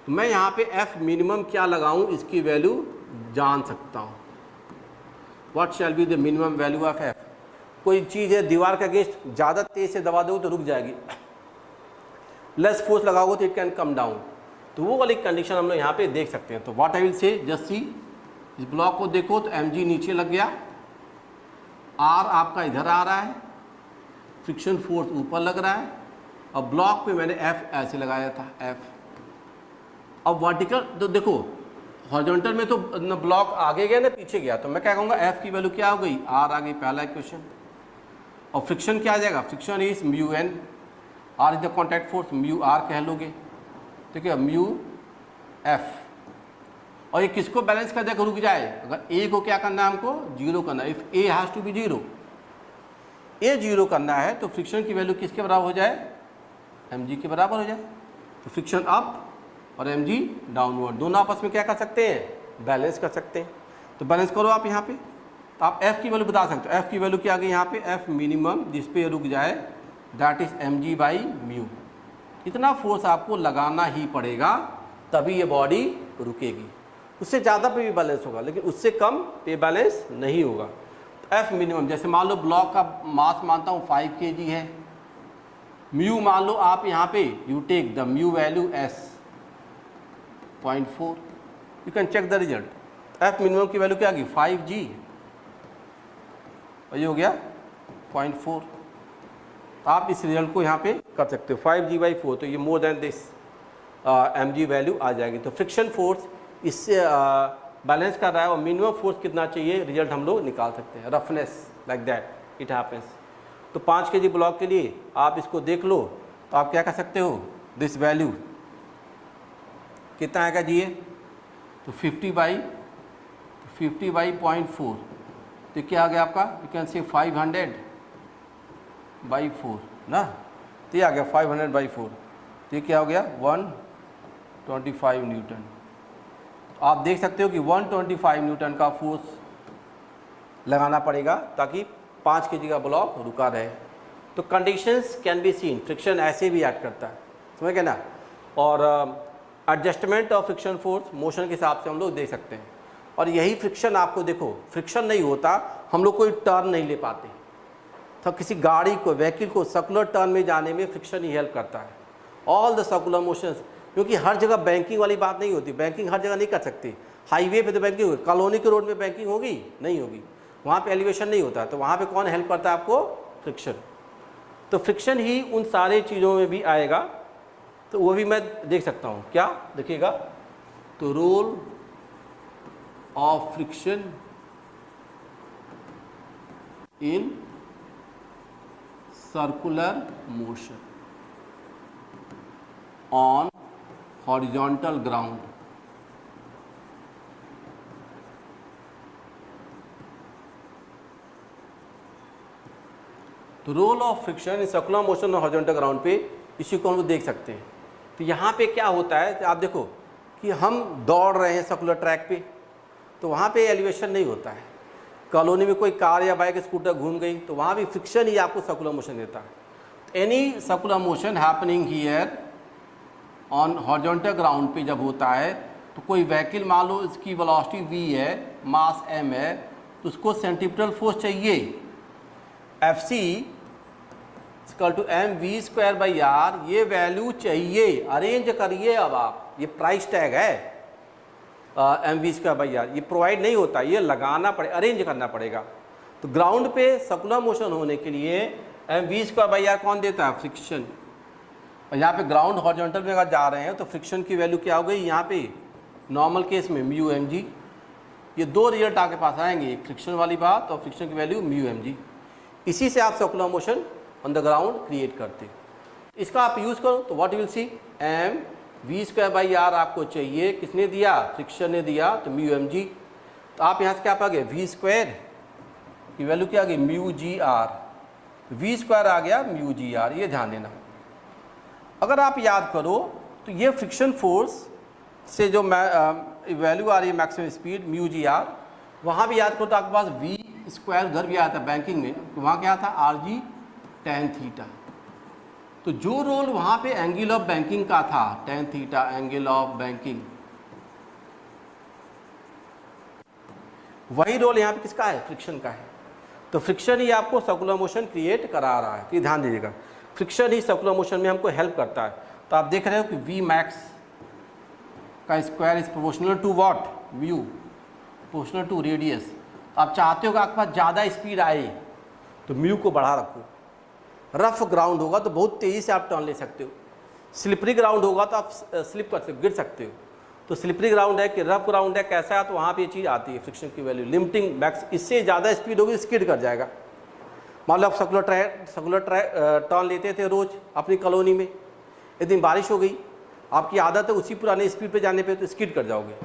तो मैं यहाँ पे एफ मिनिमम क्या लगाऊं, इसकी वैल्यू जान सकता हूँ। What shall be the minimum value of F. कोई चीज़ है दीवार के अगेंस्ट ज़्यादा तेज से दबा दो तो रुक जाएगी, लेस फोर्स लगाओगे तो इट कैन कम डाउन। तो वो वाली कंडीशन हम लोग यहाँ पे देख सकते हैं। तो what I will say, just see, इस ब्लॉक को देखो तो mg नीचे लग गया, r आपका इधर आ रहा है, फ्रिक्शन फोर्स ऊपर लग रहा है, और ब्लॉक पे मैंने F ऐसे लगाया था, F। अब वर्टिकल तो देखो, हॉरिजॉन्टल में तो न ब्लॉक आगे गया ना पीछे गया, तो मैं क्या कहूँगा F की वैल्यू क्या हो गई, R आ गई, पहला इक्वेशन। और फ्रिक्शन क्या आ जाएगा, friction is mu N, R is the contact force, mu R कह लोगे, ठीक है, म्यू F। और ये किसको बैलेंस कर देगा, रुक जाए, अगर A को क्या करना है हमको, जीरो करना है। If A has to be zero, A zero करना है तो फ्रिक्शन की वैल्यू किसके बराबर हो जाए, mg के बराबर हो जाए। तो फ्रिक्शन अप और mg डाउनवर्ड, दोनों आपस में क्या कर सकते हैं, बैलेंस कर सकते हैं। तो बैलेंस करो आप यहाँ पे, तो आप F की वैल्यू बता सकते हो। F की वैल्यू क्या आ गई यहाँ पे, F मिनिमम जिस पे रुक जाए, that is mg by mu. इतना फोर्स आपको लगाना ही पड़ेगा तभी ये बॉडी रुकेगी। उससे ज़्यादा पे भी बैलेंस होगा, लेकिन उससे कम पे बैलेंस नहीं होगा। F मिनिमम, जैसे मान लो ब्लॉक का मास मानता हूँ 5 kg है, म्यू मान लो आप यहाँ पे you take the mu value S 0.4, you can check the result. F minimum की वैल्यू क्या आ गई, 5g, और ये हो गया 0.4। आप इस रिजल्ट को यहाँ पे कर सकते हो, 5g/4, तो ये more than this mg value आ जाएगी। तो फ्रिक्शन फोर्स इससे बैलेंस कर रहा है, और मिनिमम फोर्स कितना चाहिए, रिजल्ट हम लोग निकाल सकते हैं, roughness like that it happens. तो 5 kg ब्लॉक के लिए आप इसको देख लो, तो आप क्या कर सकते हो, दिस वैल्यू कितना आएगा जी, ये तो 50/0.4, तो क्या आ गया आपका, यू कैन से 500/4 ना, तो ये आ गया 500/4, तो ये क्या हो गया 125 न्यूटन। आप देख सकते हो कि 125 न्यूटन का फोर्स लगाना पड़ेगा ताकि 5 kg का ब्लॉक रुका रहे। तो conditions can be seen, friction ऐसे भी एक्ट करता है, समझ गए ना। और adjustment of friction force motion के हिसाब से हम लोग देख सकते हैं। और यही फ्रिक्शन आपको देखो, फ्रिक्शन नहीं होता हम लोग कोई टर्न नहीं ले पाते। तो किसी गाड़ी को, व्हीकल को सर्कुलर टर्न में जाने में फ्रिक्शन ही हेल्प करता है। ऑल द सर्कुलर मोशंस, क्योंकि हर जगह बैंकिंग वाली बात नहीं होती, बैंकिंग हर जगह नहीं कर सकती। हाईवे पे तो बैंकिंग होगी, कॉलोनी के रोड में बैंकिंग होगी नहीं होगी, वहाँ पे एलिवेशन नहीं होता, तो वहाँ पे कौन हेल्प करता है आपको, फ्रिक्शन। तो फ्रिक्शन ही उन सारे चीज़ों में भी आएगा, तो वो भी मैं देख सकता हूँ। क्या देखिएगा, तो role of friction in circular motion on horizontal ground. तो role of friction in circular motion on horizontal ground पे इसी को हम लोग देख सकते हैं। तो यहाँ पे क्या होता है, आप देखो कि हम दौड़ रहे हैं सर्कुलर ट्रैक पे, तो वहाँ पे एलिवेशन नहीं होता है। कॉलोनी में कोई कार या बाइक स्कूटर घूम गई तो वहाँ भी फ्रिक्शन ही आपको सर्कुलर मोशन देता है। Any circular motion happening here on horizontal ground पे जब होता है, तो कोई व्हीकल मान लो इसकी वेलोसिटी v है, मास m है, तो उसको सेंट्रीपिटल फोर्स चाहिए Fc = mv²/r, ये वैल्यू चाहिए। अरेंज करिए, अब आप ये प्राइस टैग है mv²/r, ये प्रोवाइड नहीं होता, ये लगाना पड़े, अरेंज करना पड़ेगा। तो ग्राउंड पे सर्कुलर मोशन होने के लिए mv²/r कौन देता है, फ्रिक्शन। और यहाँ पे ग्राउंड हॉरिजॉन्टल में अगर जा रहे हैं तो फ्रिक्शन की वैल्यू क्या हो गई, यहाँ पे नॉर्मल केस में म्यू mg। ये दो रिजल्ट आपके पास आएंगे, एक फ्रिक्शन वाली बात और फ्रिक्शन की वैल्यू म्यू mg। इसी से आप circular motion on the ground create करते हैं। इसका आप यूज़ करो तो what you will C, mv²/r आपको चाहिए, किसने दिया, फ्रिक्शन ने दिया, तो म्यू mg। तो आप यहाँ से क्या पाओगे, v² की वैल्यू क्या आ गई, म्यू gr, v² आ गया म्यू gr, ये ध्यान देना। अगर आप याद करो तो ये फ्रिक्शन फोर्स से जो वैल्यू आ रही है मैक्सिमम स्पीड म्यू gr, वहाँ भी याद करो तो आपके पास v² उधर भी आया था बैंकिंग में, तो वहाँ क्या था, rg tan थीटा। तो जो रोल वहाँ पे एंगल ऑफ बैंकिंग का था, tan theta angle of banking, वही रोल यहाँ पे किसका है, फ्रिक्शन का है। तो तो फ्रिक्शन ही आपको सर्कुलर मोशन क्रिएट करा रहा है। तो ध्यान दीजिएगा, फ्रिक्शन ही सर्कुलर मोशन में हमको हेल्प करता है। तो आप देख रहे हो कि वी मैक्स का square is proportional to what, mu proportional to radius. आप चाहते हो कि आपके पास ज़्यादा स्पीड आए तो म्यू को बढ़ा रखो। रफ ग्राउंड होगा तो बहुत तेज़ी से आप टर्न ले सकते हो, स्लिपरी ग्राउंड होगा तो आप स्लिप कर सकते, गिर सकते हो। तो स्लिपरी ग्राउंड है कि रफ ग्राउंड है कैसा है, तो वहाँ पे ये चीज़ आती है फ्रिक्शन की वैल्यू लिमिटिंग मैक्स। इससे ज़्यादा स्पीड होगी स्किड कर जाएगा। मान लो आप सर्कुलर टर्न लेते थे रोज़ अपनी कॉलोनी में, एक दिन बारिश हो गई, आपकी आदत है उसी पुराने स्पीड पे जाने पे, तो स्किड कर जाओगे।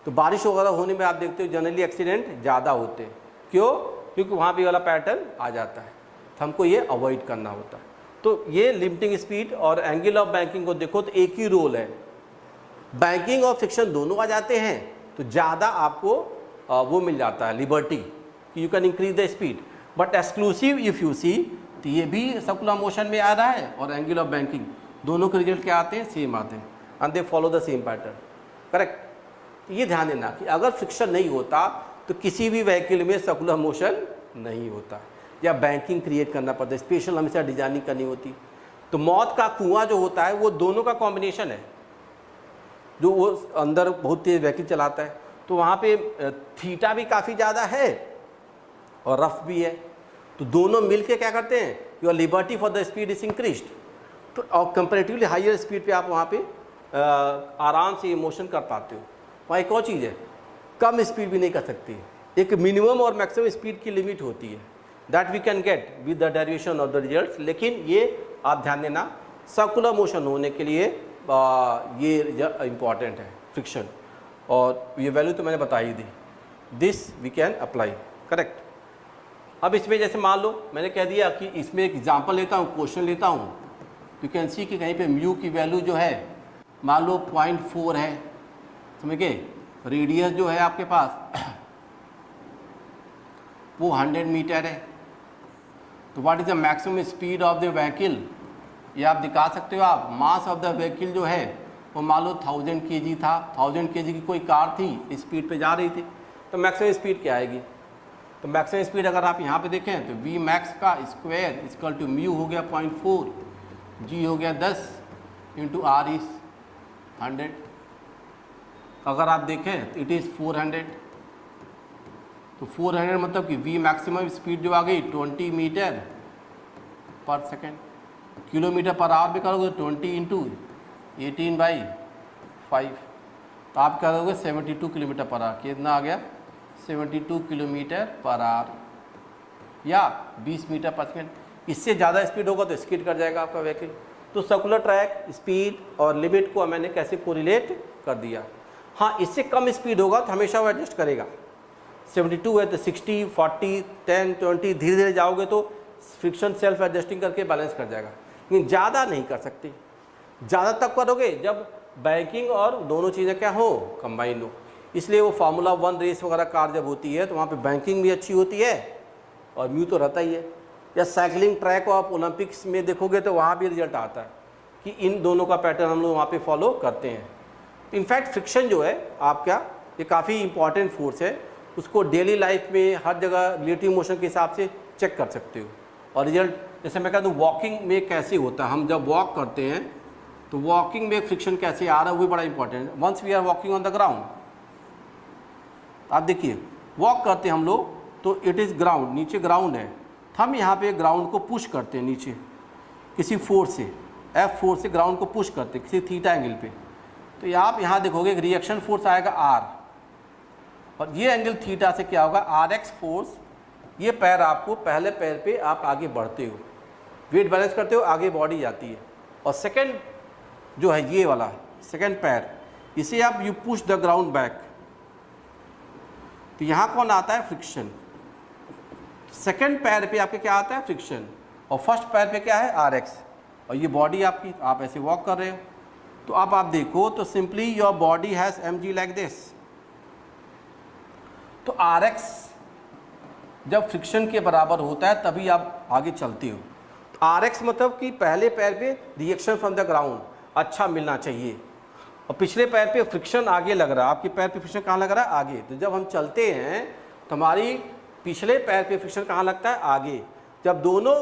तो बारिश वगैरह होने में आप देखते हो जनरली एक्सीडेंट ज़्यादा होते हैं। क्यों? क्योंकि वहाँ भी वाला पैटर्न आ जाता है, तो हमको ये अवॉइड करना होता है। तो ये लिमिटिंग स्पीड और एंगल ऑफ बैंकिंग को देखो तो एक ही रोल है, बैंकिंग और फ्रिक्शन दोनों आ जाते हैं तो ज़्यादा आपको वो मिल जाता है लिबर्टी कि you can increase the speed. But exclusive if you see, तो ये भी सर्कुलर मोशन में आ रहा है और एंगल ऑफ बैंकिंग, दोनों के रिजल्ट क्या आते हैं, सेम आते हैं, and they follow the same pattern. Correct? तो ये ध्यान देना कि अगर फ्रिक्शन नहीं होता तो किसी भी व्हीकल में सर्कुलर मोशन नहीं होता, या बैंकिंग क्रिएट करना पड़ता है, स्पेशल हमेशा डिजाइनिंग करनी होती। तो मौत का कुआं जो होता है वो दोनों का कॉम्बिनेशन है। जो वो अंदर बहुत तेज व्हीकल चलाता है तो वहाँ पे थीटा भी काफ़ी ज़्यादा है और रफ भी है, तो दोनों मिलके क्या करते हैं, your liberty for the speed is increased. तो और कंपेरेटिवली हाइयर स्पीड पे आप वहाँ पे आराम से मोशन कर पाते हो। वहाँ एक और चीज़ है, कम स्पीड भी नहीं कर सकती, एक मिनिमम और मैक्सिमम स्पीड की लिमिट होती है, that we can get with the derivation of the results. लेकिन ये आप ध्यान देना, सर्कुलर मोशन होने के लिए ये इम्पॉर्टेंट है फ्रिक्शन, और ये वैल्यू तो मैंने बता ही दी, this we can apply. Correct? अब इसमें जैसे मान लो मैंने कह दिया कि इसमें एक एग्जाम्पल लेता हूँ, क्वेश्चन लेता हूँ, यू कैन सी कि कहीं पे म्यू की वैल्यू जो है मान लो 0.4 है, समझ गए, रेडियस जो है आपके पास वो 100 मीटर है। तो what is the maximum speed of the vehicle, ये आप दिखा सकते हो। आप मास ऑफ द व्हीकल जो है वो मान लो 1000 kg था, 1000 kg की कोई कार थी, स्पीड पे जा रही थी, तो मैक्सिमम स्पीड क्या आएगी, तो मैक्सिमम स्पीड अगर आप यहाँ पे देखें तो वी मैक्स का स्क्वायर इक्वल टू म्यू हो गया 0.4, जी हो गया 10 इंटू आर इज 100। अगर आप देखें तो इट इज़ 400, तो 400 मतलब कि वी मैक्सिमम स्पीड जो आ गई 20 metre per second. Kilometre per hour भी करोगे 20 इंटू 18/5, तो आप करोगे 72 किलोमीटर पर आवर। कितना आ गया, 72 किलोमीटर पर आवर या 20 मीटर पर सेकेंड। इससे ज़्यादा स्पीड होगा तो स्किड कर जाएगा आपका व्हीकल। तो सर्कुलर ट्रैक स्पीड और लिमिट को मैंने कैसे कोरिलेट कर दिया। हाँ, इससे कम स्पीड होगा तो हमेशा वो एडजस्ट करेगा। 72 है तो 60, 40, 10, 20 धीरे धीरे जाओगे तो फ्रिक्शन सेल्फ एडजस्टिंग करके बैलेंस कर जाएगा, लेकिन ज़्यादा नहीं कर सकते। ज़्यादा तब करोगे जब बैंकिंग और दोनों चीज़ें क्या हो, कंबाइन हो। इसलिए वो फार्मूला 1 रेस वगैरह कार जब होती है तो वहाँ पे बैंकिंग भी अच्छी होती है और म्यू तो रहता ही है। या साइकिलिंग ट्रैक को आप ओलंपिक्स में देखोगे तो वहाँ भी रिजल्ट आता है कि इन दोनों का पैटर्न हम लोग वहाँ पे फॉलो करते हैं। इनफैक्ट फ्रिक्शन जो है आपका ये काफ़ी इंपॉर्टेंट फोर्स है, उसको डेली लाइफ में हर जगह रिलेटिव मोशन के हिसाब से चेक कर सकते हो। और रिजल्ट जैसे मैं कहता हूँ वॉकिंग में कैसे होता है, हम जब वॉक करते हैं तो वॉकिंग में फ्रिक्शन कैसे आ रहा है वो बड़ा इंपॉर्टेंट है। Once we are walking on the ground, आप देखिए वॉक करते हैं हम लोग तो इट इज़ ग्राउंड, नीचे ग्राउंड है, हम यहाँ पे ग्राउंड को पुश करते हैं नीचे किसी फोर्स से, एफ फोर्स से ग्राउंड को पुश करते हैं किसी थीटा एंगल पे। तो आप यहाँ देखोगे एक रिएक्शन फोर्स आएगा आर, और ये एंगल थीटा से क्या होगा, आर एक्स फोर्स। ये पैर आपको पहले पैर पे आप आगे बढ़ते हो, वेट बैलेंस करते हो, आगे बॉडी जाती है। और सेकंड जो है ये वाला सेकंड पैर, इसे आप you push the ground back, तो यहाँ कौन आता है, फ्रिक्शन। सेकंड पैर पे आपके क्या आता है, फ्रिक्शन, और फर्स्ट पैर पे क्या है, आर एक्स। और ये बॉडी आपकी, आप ऐसे वॉक कर रहे हो तो आप देखो तो simply your body has M G like this. तो आर एक्स जब फ्रिक्शन के बराबर होता है तभी आप आगे चलते हो। आर एक्स मतलब कि पहले पैर पे रिएक्शन फ्रॉम द ग्राउंड अच्छा मिलना चाहिए, और पिछले पैर पे फ्रिक्शन आगे लग रहा है, आपके पैर पे फ्रिक्शन कहाँ लग रहा है, आगे। तो जब हम चलते हैं तो हमारी पिछले पैर पे फ्रिक्शन कहाँ लगता है, आगे। जब दोनों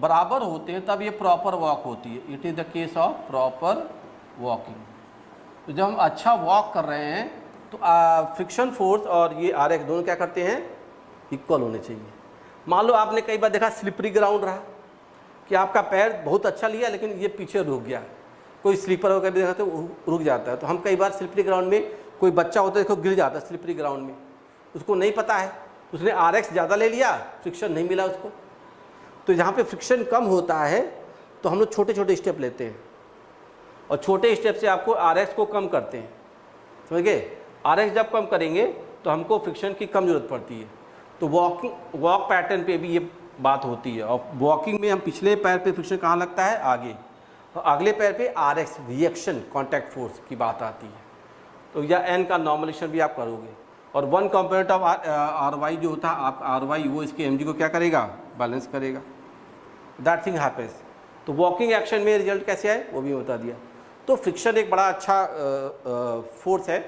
बराबर होते हैं तब ये प्रॉपर वॉक होती है। It is the case of proper walking. तो जब हम अच्छा वॉक कर रहे हैं तो फ्रिक्शन फोर्स और ये RX दोनों क्या करते हैं, इक्वल होने चाहिए। मान लो आपने कई बार देखा स्लिपरी ग्राउंड रहा कि आपका पैर बहुत अच्छा लिया लेकिन ये पीछे रुक गया, कोई स्लीपर होकर भी देखा तो रुक जाता है। तो हम कई बार स्लिपरी ग्राउंड में, कोई बच्चा होता है देखो गिर जाता है स्लिपरी ग्राउंड में, उसको नहीं पता है, उसने RX ज़्यादा ले लिया, फ्रिक्शन नहीं मिला उसको। तो जहाँ पे फ्रिक्शन कम होता है तो हम लोग छोटे छोटे स्टेप लेते हैं और छोटे स्टेप से आपको RX को कम करते हैं, समझ गए। RX जब कम करेंगे तो हमको फ्रिक्शन की कम ज़रूरत पड़ती है। तो वॉक पैटर्न पे भी ये बात होती है। और वॉकिंग में हम पिछले पैर पे फ्रिक्शन कहाँ लगता है, आगे, और अगले पैर पे RX रिएक्शन कॉन्टैक्ट फोर्स की बात आती है। तो या N का नॉर्मलेशन भी आप करोगे और 1 कंपोनेंट ऑफ RY जो होता है आप RY वो इसके mg को क्या करेगा, बैलेंस करेगा। That thing happens. तो वॉकिंग एक्शन में रिजल्ट कैसे आए वो भी बता दिया। तो फ्रिक्शन एक बड़ा अच्छा फोर्स है।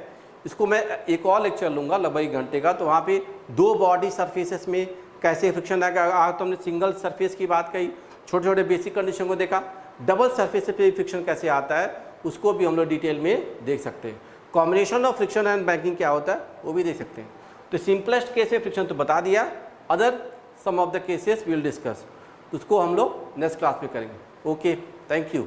इसको मैं एक और लेक्चर लूँगा लगभग 1 घंटे का, तो वहाँ पे 2 बॉडी सरफेसेस में कैसे फ्रिक्शन आएगा। आज तो हमने सिंगल सरफेस की बात कही, छोटे छोटे बेसिक कंडीशन को देखा। डबल सरफेस पे फ्रिक्शन कैसे आता है उसको भी हम लोग डिटेल में देख सकते हैं। Combination of friction and banking क्या होता है वो भी देख सकते हैं। तो सिंपलेस्ट केस में फ्रिक्शन तो बता दिया, other some of the cases will discuss, उसको हम लोग नेक्स्ट क्लास में करेंगे। Okay, thank you.